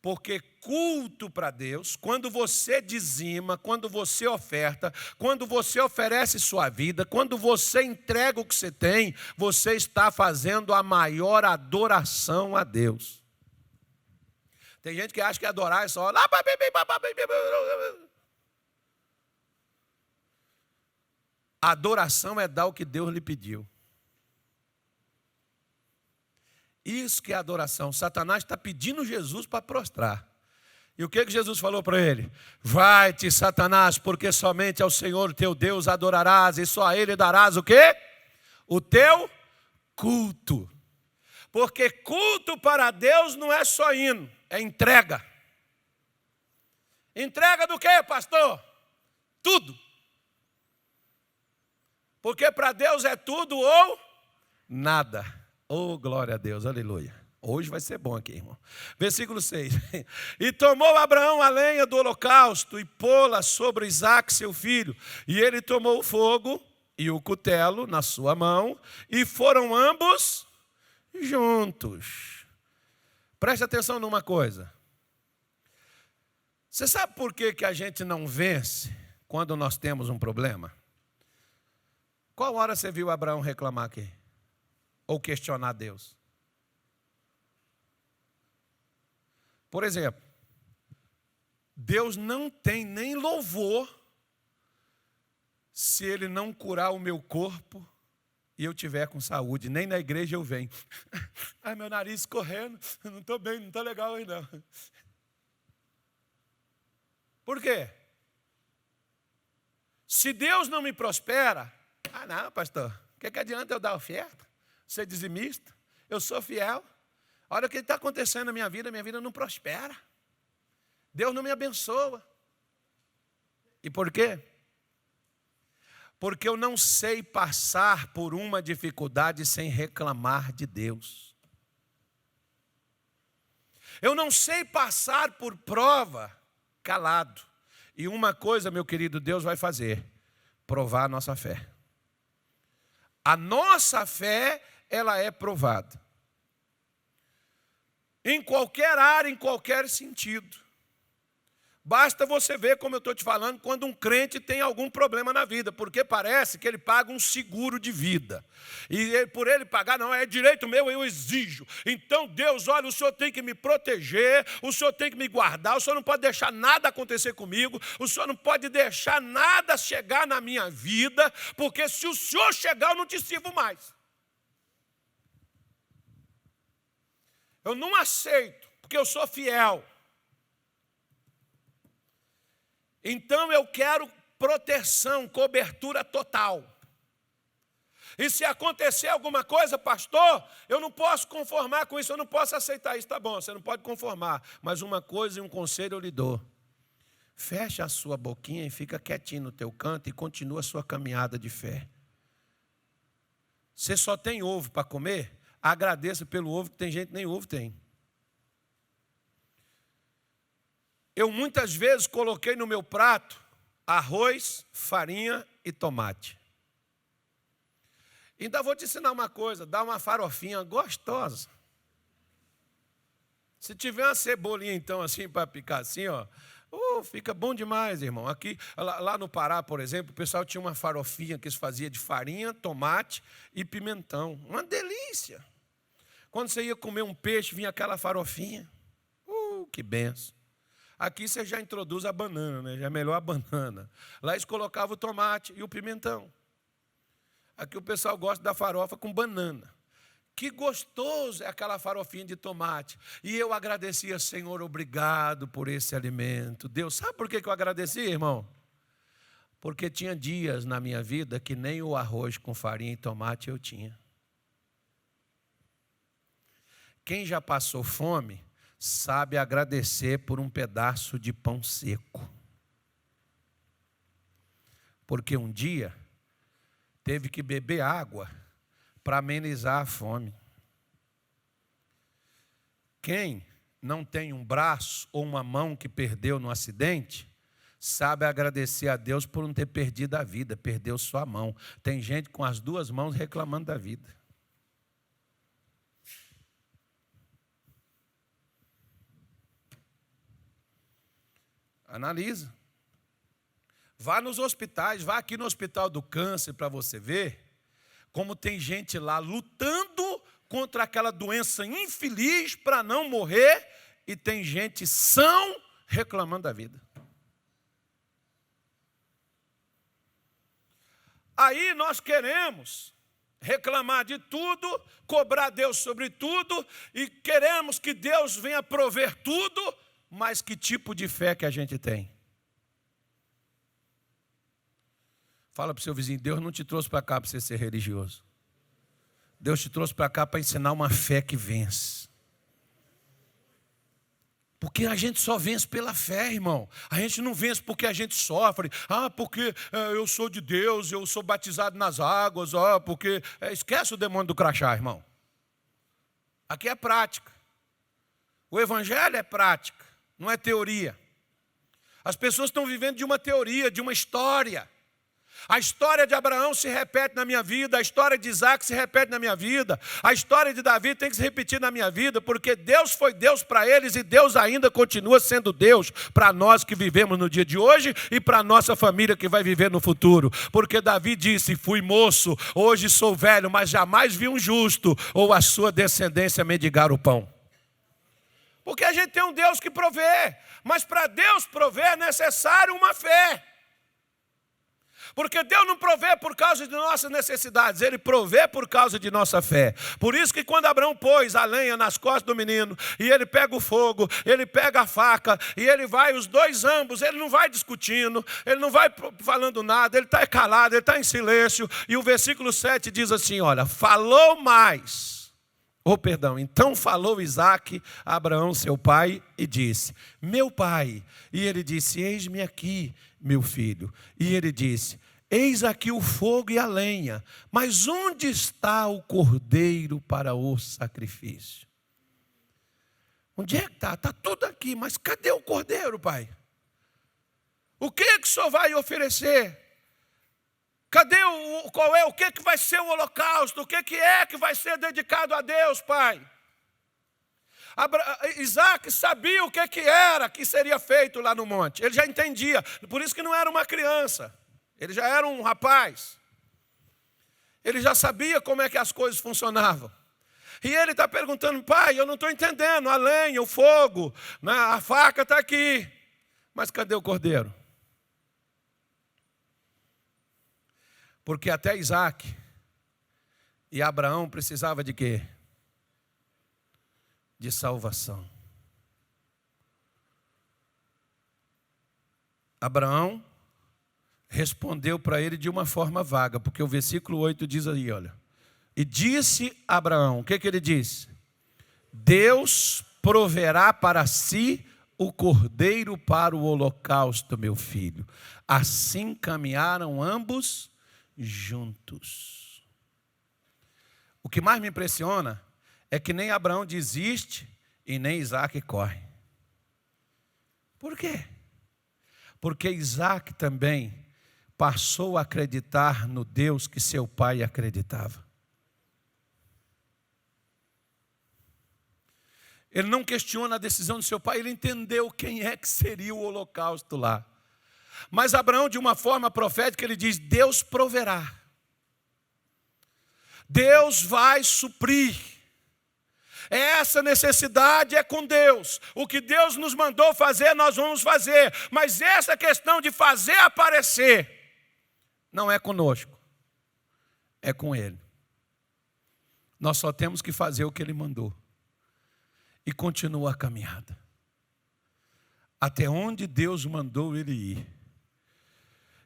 Porque culto para Deus, quando você dizima, quando você oferta, quando você oferece sua vida, quando você entrega o que você tem, você está fazendo a maior adoração a Deus. Tem gente que acha que adorar é só... Adoração é dar o que Deus lhe pediu. Isso que é adoração. Satanás está pedindo Jesus para prostrar. E o que Jesus falou para ele? Vai-te, Satanás, porque somente ao Senhor teu Deus adorarás, e só a Ele darás o quê? O teu culto. Porque culto para Deus não é só hino, é entrega. Entrega do quê, pastor? Tudo. Porque para Deus é tudo ou nada. Oh, glória a Deus, aleluia. Hoje vai ser bom aqui, irmão. Versículo 6. E tomou Abraão a lenha do holocausto e pô-la sobre Isaque, seu filho. E ele tomou o fogo e o cutelo na sua mão, e foram ambos juntos. Preste atenção numa coisa. Você sabe por que a gente não vence quando nós temos um problema? Qual hora você viu Abraão reclamar aqui? Ou questionar Deus? Por exemplo, Deus não tem nem louvor se Ele não curar o meu corpo e eu tiver com saúde. Nem na igreja eu venho. Ai, meu nariz correndo, não estou bem, não está legal aí não. Por quê? Se Deus não me prospera, não, pastor, o que adianta eu dar oferta? Ser dizimista? Eu sou fiel. Olha o que está acontecendo na minha vida não prospera. Deus não me abençoa. E por quê? Porque eu não sei passar por uma dificuldade sem reclamar de Deus. Eu não sei passar por prova calado. E uma coisa, meu querido, Deus vai fazer: provar a nossa fé. A nossa fé, ela é provada. Em qualquer área, em qualquer sentido. Basta você ver, como eu estou te falando, quando um crente tem algum problema na vida, porque parece que ele paga um seguro de vida. E por ele pagar, não, é direito meu, eu exijo. Então Deus, olha, o Senhor tem que me proteger, o Senhor tem que me guardar, o Senhor não pode deixar nada acontecer comigo, o Senhor não pode deixar nada chegar na minha vida, porque se o Senhor chegar, eu não te sirvo mais. Eu não aceito, porque eu sou fiel. Então eu quero proteção, cobertura total. E se acontecer alguma coisa, pastor, eu não posso conformar com isso, eu não posso aceitar isso. Tá bom, você não pode conformar, mas uma coisa e um conselho eu lhe dou. Fecha a sua boquinha e fica quietinho no teu canto e continua a sua caminhada de fé. Você só tem ovo para comer? Agradeça pelo ovo, que tem gente que nem ovo tem. Eu muitas vezes coloquei no meu prato arroz, farinha e tomate. Ainda vou te ensinar uma coisa, dá uma farofinha gostosa. Se tiver uma cebolinha então assim para picar assim, ó, fica bom demais, irmão. Aqui, lá no Pará, por exemplo, o pessoal tinha uma farofinha que se fazia de farinha, tomate e pimentão. Uma delícia. Quando você ia comer um peixe, vinha aquela farofinha. Que benção. Aqui você já introduz a banana, né? Já é melhor a banana. Lá eles colocavam o tomate e o pimentão. Aqui o pessoal gosta da farofa com banana. Que gostoso é aquela farofinha de tomate. E eu agradecia, Senhor, obrigado por esse alimento. Deus, sabe por que eu agradeci, irmão? Porque tinha dias na minha vida que nem o arroz com farinha e tomate eu tinha. Quem já passou fome sabe agradecer por um pedaço de pão seco. Porque um dia teve que beber água para amenizar a fome. Quem não tem um braço ou uma mão que perdeu no acidente, sabe agradecer a Deus por não ter perdido a vida, perdeu sua mão. Tem gente com as duas mãos reclamando da vida. Analisa. Vá nos hospitais, vá aqui no Hospital do Câncer para você ver como tem gente lá lutando contra aquela doença infeliz para não morrer e tem gente sã reclamando da vida. Aí nós queremos reclamar de tudo, cobrar Deus sobre tudo e queremos que Deus venha prover tudo. Mas que tipo de fé que a gente tem? Fala para o seu vizinho, Deus não te trouxe para cá para você ser religioso. Deus te trouxe para cá para ensinar uma fé que vence. Porque a gente só vence pela fé, irmão. A gente não vence porque a gente sofre. Porque eu sou de Deus, eu sou batizado nas águas. Porque... esquece o demônio do crachá, irmão. Aqui é prática. O evangelho é prática, não é teoria. As pessoas estão vivendo de uma teoria, de uma história. A história de Abraão se repete na minha vida, a história de Isaac se repete na minha vida, a história de Davi tem que se repetir na minha vida, porque Deus foi Deus para eles e Deus ainda continua sendo Deus para nós que vivemos no dia de hoje e para a nossa família que vai viver no futuro. Porque Davi disse, fui moço, hoje sou velho, mas jamais vi um justo ou a sua descendência mendigar o pão. Porque a gente tem um Deus que provê, mas para Deus prover é necessário uma fé. Porque Deus não provê por causa de nossas necessidades, Ele provê por causa de nossa fé. Por isso que quando Abraão pôs a lenha nas costas do menino, e ele pega o fogo, ele pega a faca, e ele vai, os dois ambos, ele não vai discutindo, ele não vai falando nada, ele está calado, ele está em silêncio. E o versículo 7 diz assim, olha, falou mais. Então falou Isaque a Abraão, seu pai, e disse, meu pai. E ele disse, eis-me aqui, meu filho. E ele disse, eis aqui o fogo e a lenha, mas onde está o cordeiro para o sacrifício? Onde é que está? Está tudo aqui, mas cadê o cordeiro, pai? O que o senhor vai oferecer? Cadê o que vai ser o holocausto? O que é que vai ser dedicado a Deus, pai? Isaac sabia o que era que seria feito lá no monte. Ele já entendia. Por isso que não era uma criança. Ele já era um rapaz. Ele já sabia como é que as coisas funcionavam. E ele está perguntando, pai, eu não estou entendendo. A lenha, o fogo, a faca está aqui. Mas cadê o cordeiro? Porque até Isaac e Abraão precisavam de quê? De salvação. Abraão respondeu para ele de uma forma vaga, porque o versículo 8 diz aí, olha. E disse Abraão, o que ele disse? Deus proverá para si o cordeiro para o holocausto, meu filho. Assim caminharam ambos juntos. O que mais me impressiona é que nem Abraão desiste e nem Isaac corre. Por quê? Porque Isaac também passou a acreditar no Deus que seu pai acreditava. Ele não questiona a decisão do seu pai, ele entendeu quem é que seria o holocausto lá. Mas Abraão, de uma forma profética, ele diz, Deus proverá. Deus vai suprir. Essa necessidade é com Deus. O que Deus nos mandou fazer, nós vamos fazer. Mas essa questão de fazer aparecer, não é conosco, é com Ele. Nós só temos que fazer o que Ele mandou. E continua a caminhada. Até onde Deus mandou ele ir.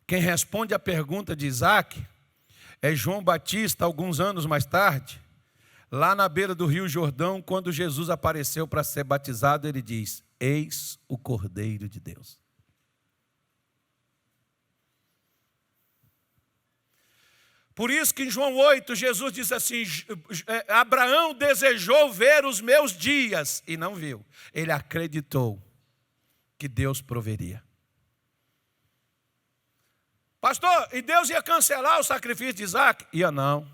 Quem responde à pergunta de Isaac é João Batista, alguns anos mais tarde, lá na beira do Rio Jordão, quando Jesus apareceu para ser batizado, ele diz, eis o Cordeiro de Deus. Por isso que em João 8, Jesus diz assim, Abraão desejou ver os meus dias e não viu. Ele acreditou que Deus proveria. Pastor, e Deus ia cancelar o sacrifício de Isaac? Ia não.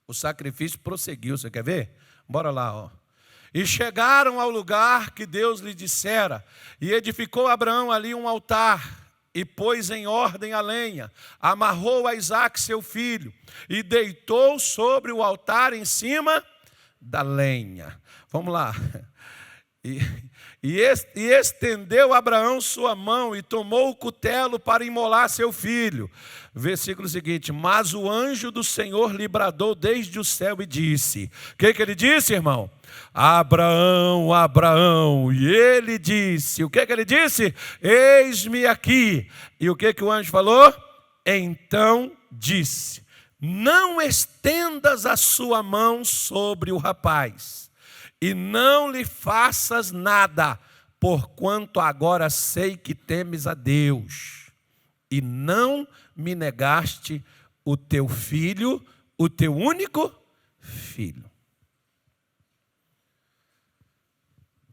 O sacrifício prosseguiu, você quer ver? Bora lá, ó. E chegaram ao lugar que Deus lhe dissera, e edificou Abraão ali um altar, e pôs em ordem a lenha, amarrou a Isaque seu filho, e deitou sobre o altar em cima da lenha. Vamos lá. E estendeu Abraão sua mão e tomou o cutelo para imolar seu filho. Versículo seguinte, mas o anjo do Senhor lhe bradou desde o céu e disse, o que ele disse, irmão? Abraão, Abraão. E ele disse, o que ele disse? Eis-me aqui. E o que o anjo falou? Então disse, não estendas a sua mão sobre o rapaz, e não lhe faças nada, porquanto agora sei que temes a Deus, e não me negaste o teu filho, o teu único filho.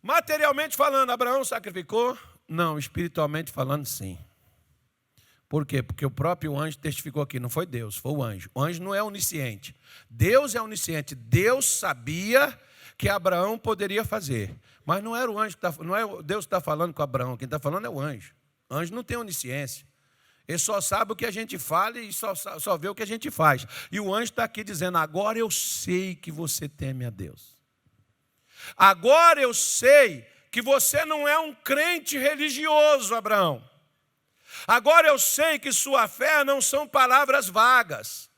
Materialmente falando, Abraão sacrificou? Não, espiritualmente falando, sim. Por quê? Porque o próprio anjo testificou aqui, não foi Deus, foi o anjo. O anjo não é onisciente. Deus é onisciente. Deus sabia que Abraão poderia fazer. Mas não era o anjo que não é Deus que está falando com Abraão, quem está falando é o anjo. O anjo não tem onisciência. Ele só sabe o que a gente fala e só vê o que a gente faz. E o anjo está aqui dizendo, agora eu sei que você teme a Deus. Agora eu sei que você não é um crente religioso, Abraão. Agora eu sei que sua fé não são palavras vagas,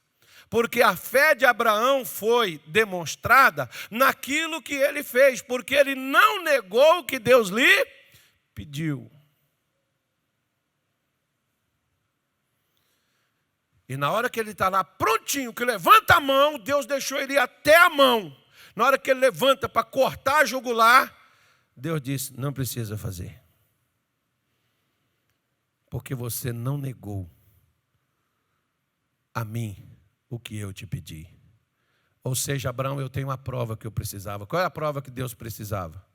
porque a fé de Abraão foi demonstrada naquilo que ele fez, porque ele não negou o que Deus lhe pediu. E na hora que ele está lá prontinho, que levanta a mão, Deus deixou ele ir até a mão. Na hora que ele levanta para cortar a jugular, Deus disse, não precisa fazer. Porque você não negou a mim o que eu te pedi. Ou seja, Abraão, eu tenho a prova que eu precisava. Qual é a prova que Deus precisava?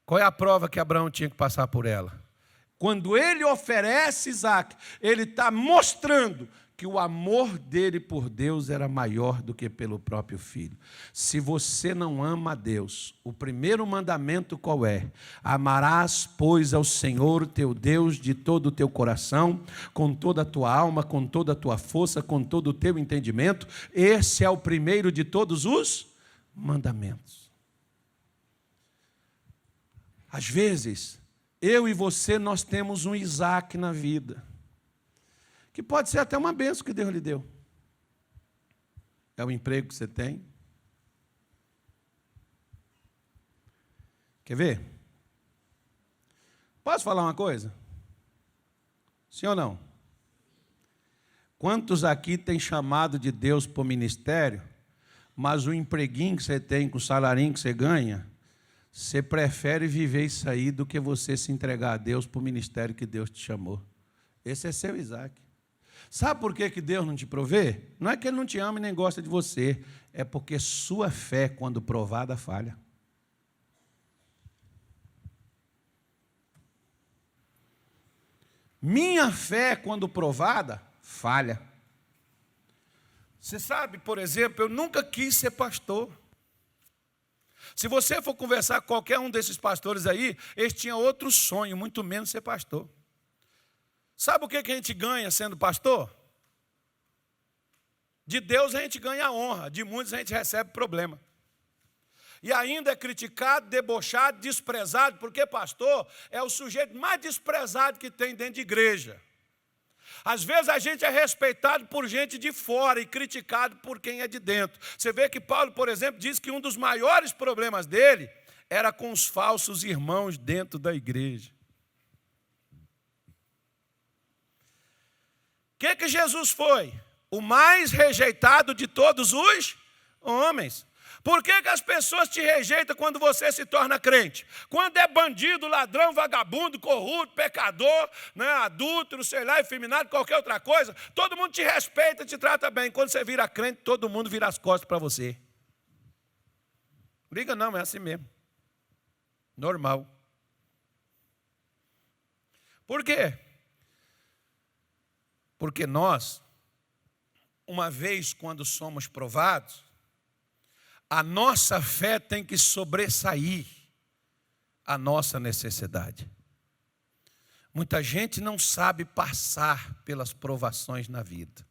Qual é a prova que Abraão tinha que passar por ela? Quando ele oferece Isaac, ele está mostrando que o amor dele por Deus era maior do que pelo próprio filho. Se você não ama a Deus, o primeiro mandamento qual é? Amarás, pois, ao Senhor teu Deus de todo o teu coração, com toda a tua alma, com toda a tua força, com todo o teu entendimento. Esse é o primeiro de todos os mandamentos. Às vezes, eu e você, nós temos um Isaac na vida, que pode ser até uma bênção que Deus lhe deu. É o emprego que você tem. Quer ver? Posso falar uma coisa? Sim ou não? Quantos aqui têm chamado de Deus para o ministério, mas o empreguinho que você tem, com o salarinho que você ganha, você prefere viver isso aí do que você se entregar a Deus para o ministério que Deus te chamou? Esse é seu Isaac. Sabe por que Deus não te provê? Não é que Ele não te ama e nem gosta de você. É porque sua fé, quando provada, falha. Minha fé, quando provada, falha. Você sabe, por exemplo, eu nunca quis ser pastor. Se você for conversar com qualquer um desses pastores aí, eles tinham outro sonho, muito menos ser pastor. Sabe o que a gente ganha sendo pastor? De Deus a gente ganha honra, de muitos a gente recebe problema. E ainda é criticado, debochado, desprezado, porque pastor é o sujeito mais desprezado que tem dentro de igreja. Às vezes a gente é respeitado por gente de fora e criticado por quem é de dentro. Você vê que Paulo, por exemplo, diz que um dos maiores problemas dele era com os falsos irmãos dentro da igreja. O que Jesus foi? O mais rejeitado de todos os homens. Por que as pessoas te rejeitam quando você se torna crente? Quando é bandido, ladrão, vagabundo, corrupto, pecador, né, adúltero, sei lá, efeminado, qualquer outra coisa, todo mundo te respeita, te trata bem. Quando você vira crente, todo mundo vira as costas para você. Briga não, é assim mesmo. Normal. Por quê? Porque nós, uma vez quando somos provados, a nossa fé tem que sobressair a nossa necessidade. Muita gente não sabe passar pelas provações na vida.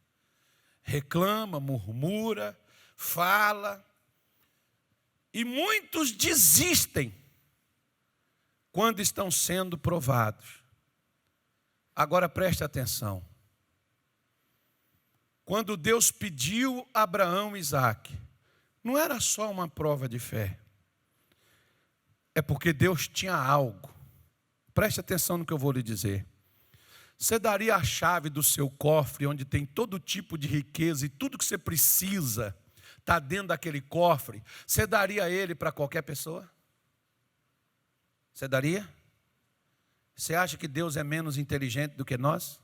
Reclama, murmura, fala. E muitos desistem quando estão sendo provados. Agora preste atenção. Quando Deus pediu a Abraão e Isaac, não era só uma prova de fé. É porque Deus tinha algo. Preste atenção no que eu vou lhe dizer. Você daria a chave do seu cofre, onde tem todo tipo de riqueza e tudo que você precisa está dentro daquele cofre. Você daria ele para qualquer pessoa? Você daria? Você acha que Deus é menos inteligente do que nós?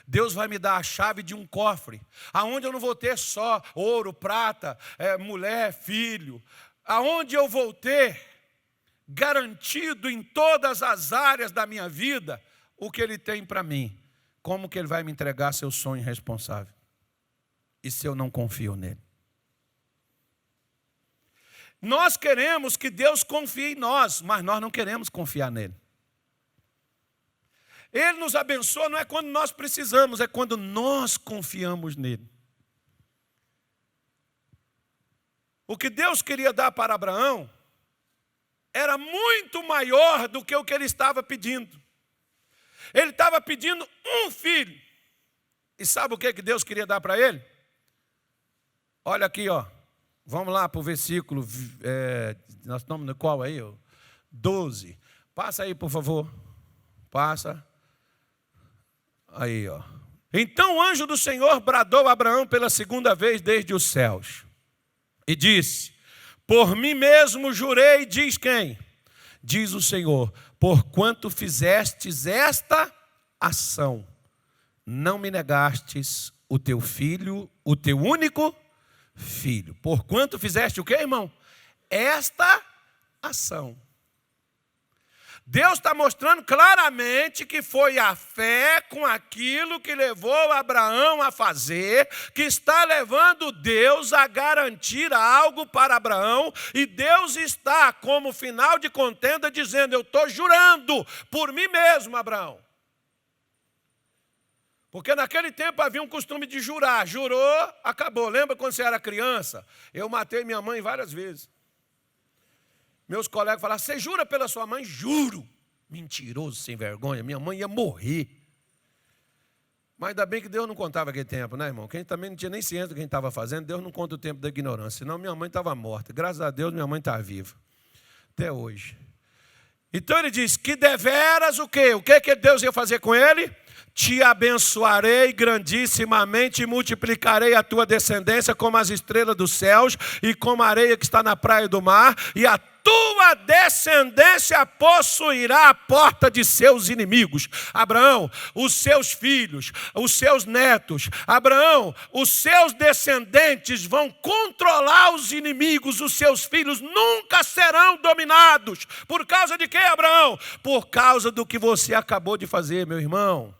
Deus vai me dar a chave de um cofre, aonde eu não vou ter só ouro, prata, mulher, filho. Aonde eu vou ter garantido em todas as áreas da minha vida o que Ele tem para mim. Como que Ele vai me entregar seu sonho irresponsável? E se eu não confio nele? Nós queremos que Deus confie em nós, mas nós não queremos confiar nele. Ele nos abençoa não é quando nós precisamos, é quando nós confiamos nele. O que Deus queria dar para Abraão era muito maior do que o que ele estava pedindo. Ele estava pedindo um filho. E sabe o que Deus queria dar para ele? Olha aqui, ó. Vamos lá para o versículo, nós estamos no qual aí? 12. Passa aí, por favor. Passa. Aí, ó. Então o anjo do Senhor bradou a Abraão pela segunda vez desde os céus. E disse: por mim mesmo jurei, diz quem? Diz o Senhor, porquanto fizestes esta ação, não me negastes o teu filho, o teu único filho. Porquanto fizeste o quê, irmão? Esta ação. Deus está mostrando claramente que foi a fé com aquilo que levou Abraão a fazer, que está levando Deus a garantir algo para Abraão, e Deus está, como final de contenda, dizendo: eu estou jurando por mim mesmo, Abraão. Porque naquele tempo havia um costume de jurar. Jurou, acabou. Lembra quando você era criança? Eu matei minha mãe várias vezes. Meus colegas falavam: você jura pela sua mãe? Juro. Mentiroso, sem vergonha. Minha mãe ia morrer. Mas ainda bem que Deus não contava aquele tempo, né, irmão? Quem também não tinha nem ciência do que a gente estava fazendo, Deus não conta o tempo da ignorância. Senão minha mãe estava morta. Graças a Deus, minha mãe está viva. Até hoje. Então ele diz que deveras o quê? O que Deus ia fazer com ele? Te abençoarei grandissimamente e multiplicarei a tua descendência como as estrelas dos céus e como a areia que está na praia do mar, e a tua descendência possuirá a porta de seus inimigos. Abraão, os seus filhos, os seus netos, Abraão, os seus descendentes vão controlar os inimigos, os seus filhos nunca serão dominados. Por causa de quê, Abraão? Por causa do que você acabou de fazer, meu irmão.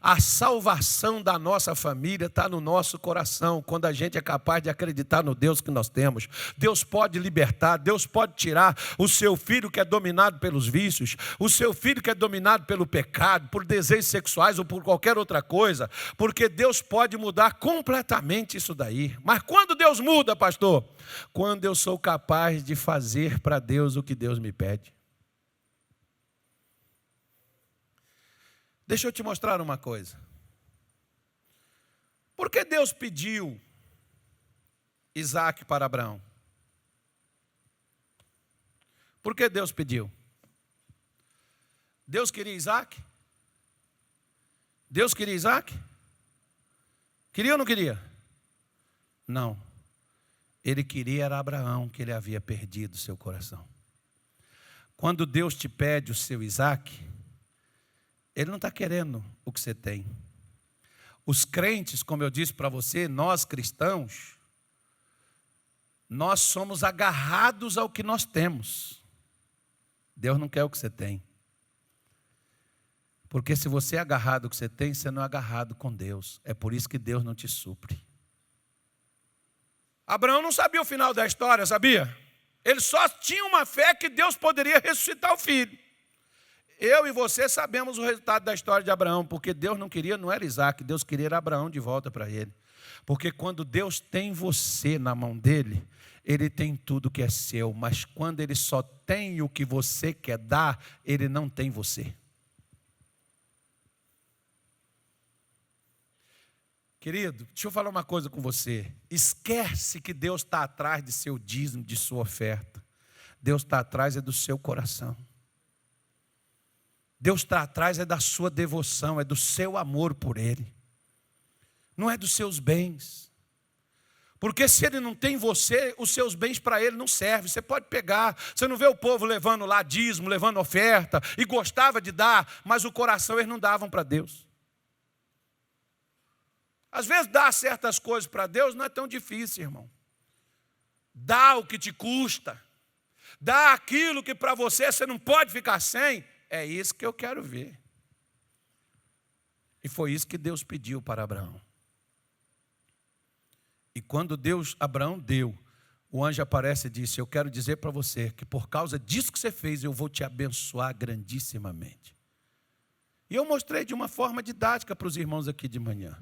A salvação da nossa família está no nosso coração, quando a gente é capaz de acreditar no Deus que nós temos. Deus pode libertar, Deus pode tirar o seu filho que é dominado pelos vícios, o seu filho que é dominado pelo pecado, por desejos sexuais ou por qualquer outra coisa, porque Deus pode mudar completamente isso daí. Mas quando Deus muda, pastor? Quando eu sou capaz de fazer para Deus o que Deus me pede. Deixa eu te mostrar uma coisa. Por que Deus pediu Isaac para Abraão? Por que Deus pediu? Deus queria Isaac? Deus queria Isaac? Queria ou não queria? Não. Ele queria era Abraão, que ele havia perdido seu coração. Quando Deus te pede o seu Isaac, Ele não está querendo o que você tem. Os crentes, como eu disse para você, nós cristãos, nós somos agarrados ao que nós temos. Deus não quer o que você tem. Porque se você é agarrado ao que você tem, você não é agarrado com Deus. É por isso que Deus não te supre. Abraão não sabia o final da história, sabia? Ele só tinha uma fé que Deus poderia ressuscitar o filho. Eu e você sabemos o resultado da história de Abraão, porque Deus não queria, não era Isaac, Deus queria era Abraão de volta para ele. Porque quando Deus tem você na mão dele, ele tem tudo que é seu, mas quando ele só tem o que você quer dar, ele não tem você. Querido, deixa eu falar uma coisa com você. Esquece que Deus está atrás de seu dízimo, de sua oferta. Deus está atrás do seu coração. Deus está atrás da sua devoção, é do seu amor por Ele. Não é dos seus bens. Porque se ele não tem você, os seus bens para ele não servem. Você pode pegar. Você não vê o povo levando lá dízimo, levando oferta, e gostava de dar, mas o coração eles não davam para Deus. Às vezes dar certas coisas para Deus não é tão difícil, irmão. Dá o que te custa. Dá aquilo que para você não pode ficar sem. É isso que eu quero ver. E foi isso que Deus pediu para Abraão. E quando Abraão deu, o anjo aparece e disse: eu quero dizer para você que por causa disso que você fez, eu vou te abençoar grandissimamente. E eu mostrei de uma forma didática para os irmãos aqui de manhã.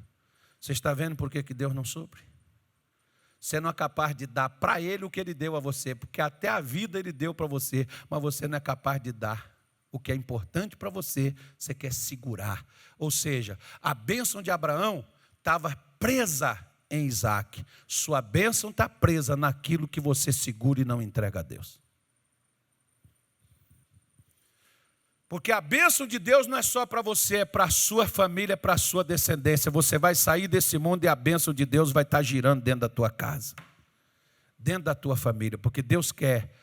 Você está vendo por que Deus não supre? Você não é capaz de dar para Ele o que Ele deu a você, porque até a vida Ele deu para você, mas você não é capaz de dar o que é importante para você, você quer segurar. Ou seja, a bênção de Abraão estava presa em Isaac. Sua bênção está presa naquilo que você segura e não entrega a Deus. Porque a bênção de Deus não é só para você, é para a sua família, é para a sua descendência. Você vai sair desse mundo e a bênção de Deus vai estar girando dentro da tua casa, dentro da tua família, porque Deus quer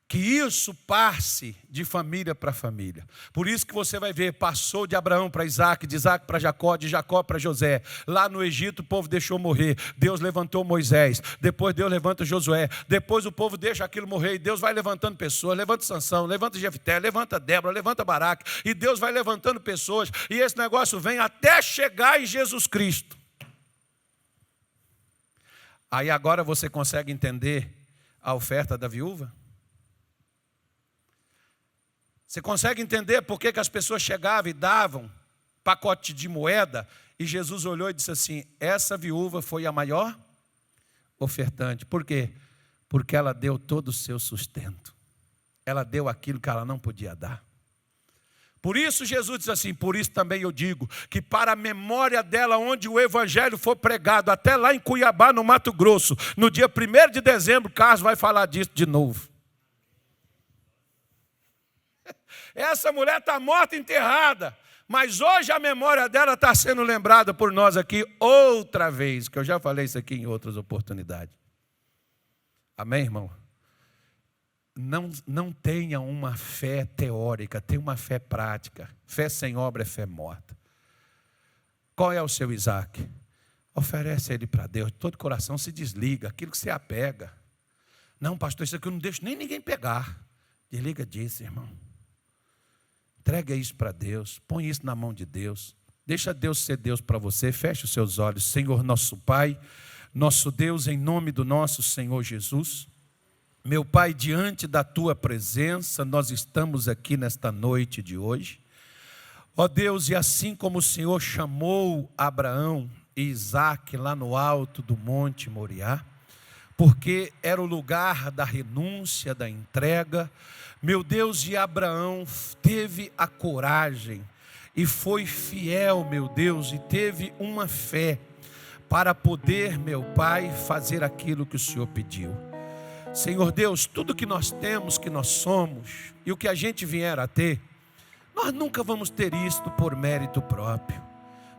que isso passe de família para família. Por isso que você vai ver, passou de Abraão para Isaac, de Isaac para Jacó, de Jacó para José. Lá no Egito o povo deixou morrer, Deus levantou Moisés, depois Deus levanta Josué, depois o povo deixa aquilo morrer, e Deus vai levantando pessoas, levanta Sansão, levanta Jefté, levanta Débora, levanta Baraque, e Deus vai levantando pessoas, e esse negócio vem até chegar em Jesus Cristo. Aí agora você consegue entender a oferta da viúva? Você consegue entender por que as pessoas chegavam e davam pacote de moeda, e Jesus olhou e disse assim: essa viúva foi a maior ofertante. Por quê? Porque ela deu todo o seu sustento. Ela deu aquilo que ela não podia dar. Por isso Jesus diz assim: por isso também eu digo que para a memória dela, onde o evangelho for pregado, até lá em Cuiabá, no Mato Grosso, no dia 1º de dezembro, Carlos vai falar disso de novo. Essa mulher está morta, enterrada, mas hoje a memória dela está sendo lembrada por nós aqui outra vez, que eu já falei isso aqui em outras oportunidades. Amém, irmão? Não tenha uma fé teórica, tenha uma fé prática. Fé sem obra é fé morta. Qual é o seu Isaac? Oferece ele para Deus, todo coração se desliga, aquilo que você apega. Não, pastor, isso aqui eu não deixo nem ninguém pegar. Desliga disso, irmão. Entrega isso para Deus, põe isso na mão de Deus. Deixa Deus ser Deus para você, feche os seus olhos. Senhor nosso Pai, nosso Deus, em nome do nosso Senhor Jesus. Meu Pai, diante da Tua presença, nós estamos aqui nesta noite de hoje. Ó Deus, e assim como o Senhor chamou Abraão e Isaac lá no alto do Monte Moriá, porque era o lugar da renúncia, da entrega. Meu Deus, e Abraão teve a coragem e foi fiel, meu Deus, e teve uma fé para poder, meu Pai, fazer aquilo que o Senhor pediu. Senhor Deus, tudo que nós temos, que nós somos, e o que a gente vier a ter, nós nunca vamos ter isto por mérito próprio,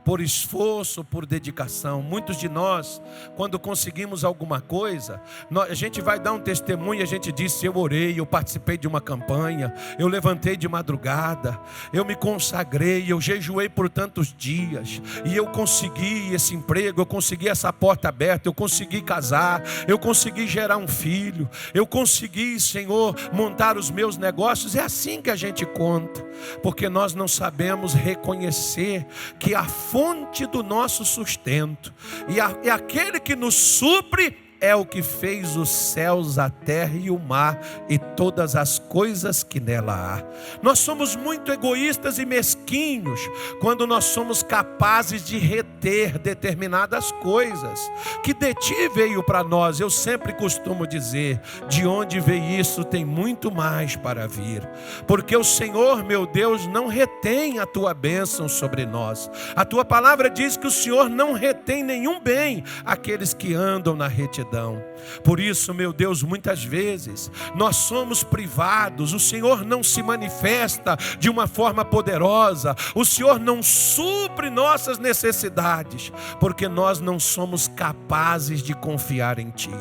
por esforço, por dedicação. Muitos de nós, quando conseguimos alguma coisa, a gente vai dar um testemunho e a gente diz: eu orei, eu participei de uma campanha, eu levantei de madrugada, eu me consagrei, eu jejuei por tantos dias, e eu consegui esse emprego, eu consegui essa porta aberta, eu consegui casar, eu consegui gerar um filho, eu consegui, Senhor, montar os meus negócios. É assim que a gente conta, porque nós não sabemos reconhecer que a fonte do nosso sustento e aquele que nos supre é o que fez os céus, a terra e o mar e todas as coisas que nela há. Nós somos muito egoístas e mesquinhos quando nós somos capazes de reter determinadas coisas que de ti veio para nós. Eu sempre costumo dizer: de onde veio isso tem muito mais para vir, porque o Senhor, meu Deus, não retém a tua bênção sobre nós. A tua palavra diz que o Senhor não retém nenhum bem aqueles que andam na retidão. perdão. Por isso, meu Deus, muitas vezes nós somos privados, o Senhor não se manifesta de uma forma poderosa, o Senhor não supre nossas necessidades, porque nós não somos capazes de confiar em Ti.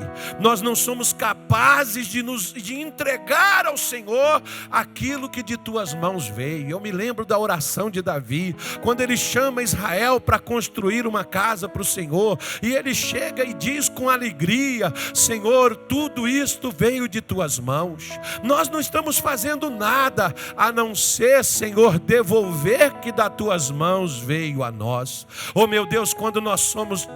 Nós não somos capazes de entregar ao Senhor aquilo que de Tuas mãos veio. Eu me lembro da oração de Davi, quando ele chama Israel para construir uma casa para o Senhor, e ele chega e diz com alegria: Senhor, tudo isto veio de Tuas mãos. Nós não estamos fazendo nada a não ser, Senhor, devolver que das Tuas mãos veio a nós. Oh meu Deus, quando nós somos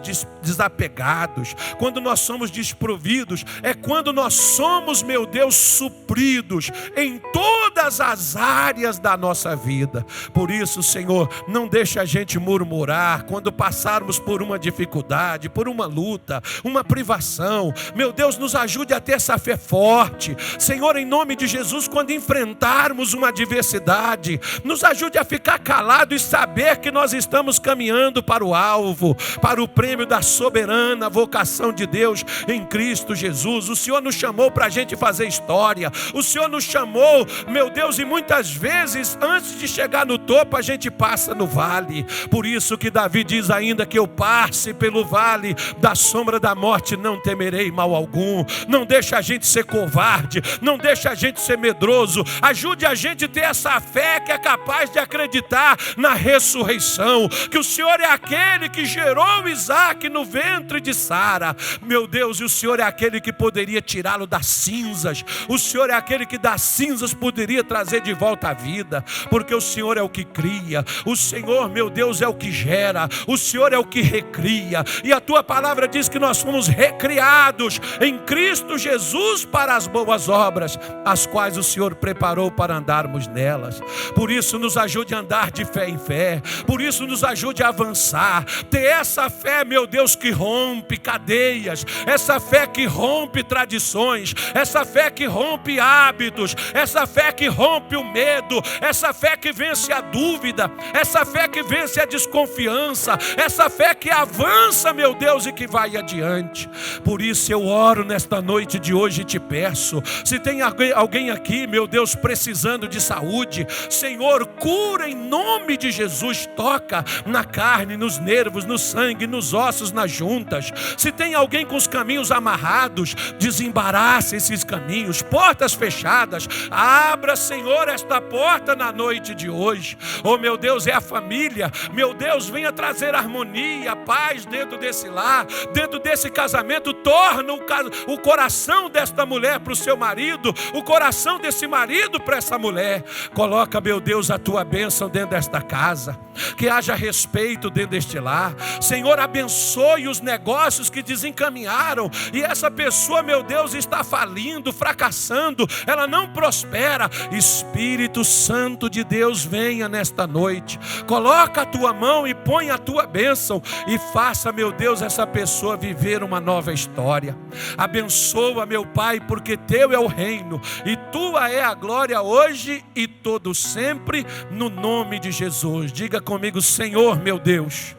desapegados, quando nós somos desprovidos, é quando nós somos, meu Deus, supridos em todas as áreas da nossa vida. Por isso, Senhor, não deixa a gente murmurar quando passarmos por uma dificuldade, por uma luta, uma privação. Meu Deus, nos ajude a ter essa fé forte. Senhor, em nome de Jesus, quando enfrentarmos uma adversidade, nos ajude a ficar calado e saber que nós estamos caminhando para o alvo, para o prêmio da soberana vocação de Deus em Cristo Jesus. O Senhor nos chamou para a gente fazer história. O Senhor nos chamou, meu Deus, e muitas vezes, antes de chegar no topo, a gente passa no vale. Por isso que Davi diz: ainda que eu passe pelo vale da sombra da morte, não temerei mal algum. Não deixa a gente ser covarde, não deixa a gente ser medroso. Ajude a gente a ter essa fé que é capaz de acreditar na ressurreição, que o Senhor é aquele que gerou Isaac no ventre de Sara, meu Deus, e o Senhor é aquele que poderia tirá-lo das cinzas. O Senhor é aquele que das cinzas poderia trazer de volta a vida, porque o Senhor é o que cria, o Senhor, meu Deus, é o que gera, o Senhor é o que recria, e a Tua palavra diz que nós fomos recriados em Cristo Jesus para as boas obras, as quais o Senhor preparou para andarmos nelas. Por isso nos ajude a andar de fé em fé, por isso nos ajude a avançar, ter essa fé, meu Deus, que rompe cadeias, essa fé que rompe tradições, essa fé que rompe hábitos, essa fé que rompe o medo, essa fé que vence a dúvida, essa fé que vence a desconfiança, essa fé que avança, meu Deus, e que vai adiante. Por isso eu oro nesta noite de hoje e te peço, se tem alguém aqui, meu Deus, precisando de saúde, Senhor, cura em nome de Jesus, toca na carne, nos nervos, no sangue, nos ossos, nas juntas. Se tem alguém com os caminhos amarrados, desembaraça esses caminhos, portas fechadas, abra, Senhor, esta porta na noite de hoje. Oh meu Deus, é a família, meu Deus, venha trazer harmonia, paz dentro desse lar, dentro desse casamento. Torna o coração desta mulher para o seu marido, o coração desse marido para essa mulher. Coloca, meu Deus, a Tua bênção dentro desta casa, que haja respeito dentro deste lar. Senhor, abençoe os negócios que desencaminharam e essa pessoa, meu Deus, está falindo, fracassando, ela não prospera. Espírito Santo de Deus, venha nesta noite, coloca a Tua mão e põe a Tua bênção e faça, meu Deus, essa pessoa viver uma nova história. Abençoa, meu Pai, porque Teu é o reino e Tua é a glória hoje e todo sempre, no nome de Jesus. Diga comigo: Senhor, meu Deus,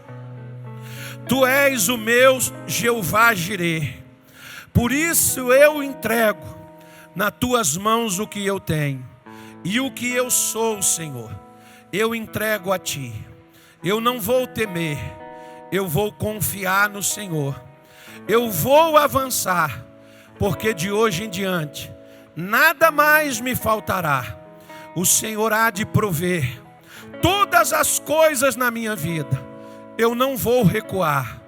Tu és o meu Jeová Jirê, por isso eu entrego nas Tuas mãos o que eu tenho e o que eu sou, Senhor, eu entrego a Ti. Eu não vou temer, eu vou confiar no Senhor, eu vou avançar, porque de hoje em diante nada mais me faltará. O Senhor há de prover todas as coisas na minha vida. Eu não vou recuar,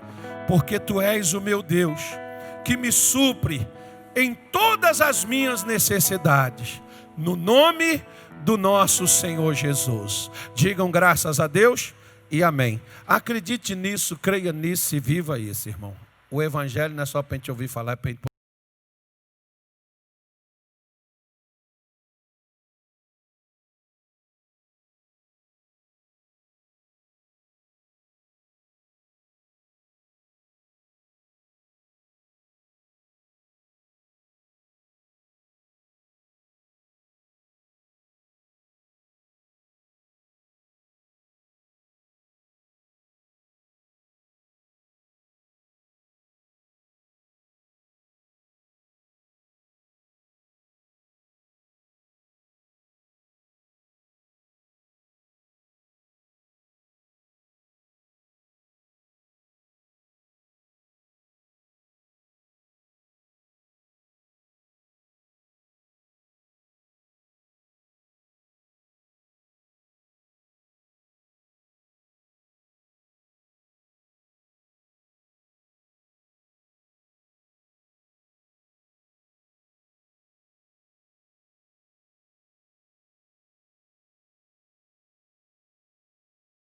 porque Tu és o meu Deus, que me supre em todas as minhas necessidades, no nome do nosso Senhor Jesus. Digam graças a Deus e amém. Acredite nisso, creia nisso e viva isso, irmão. O evangelho não é só para a gente ouvir falar, é para a gente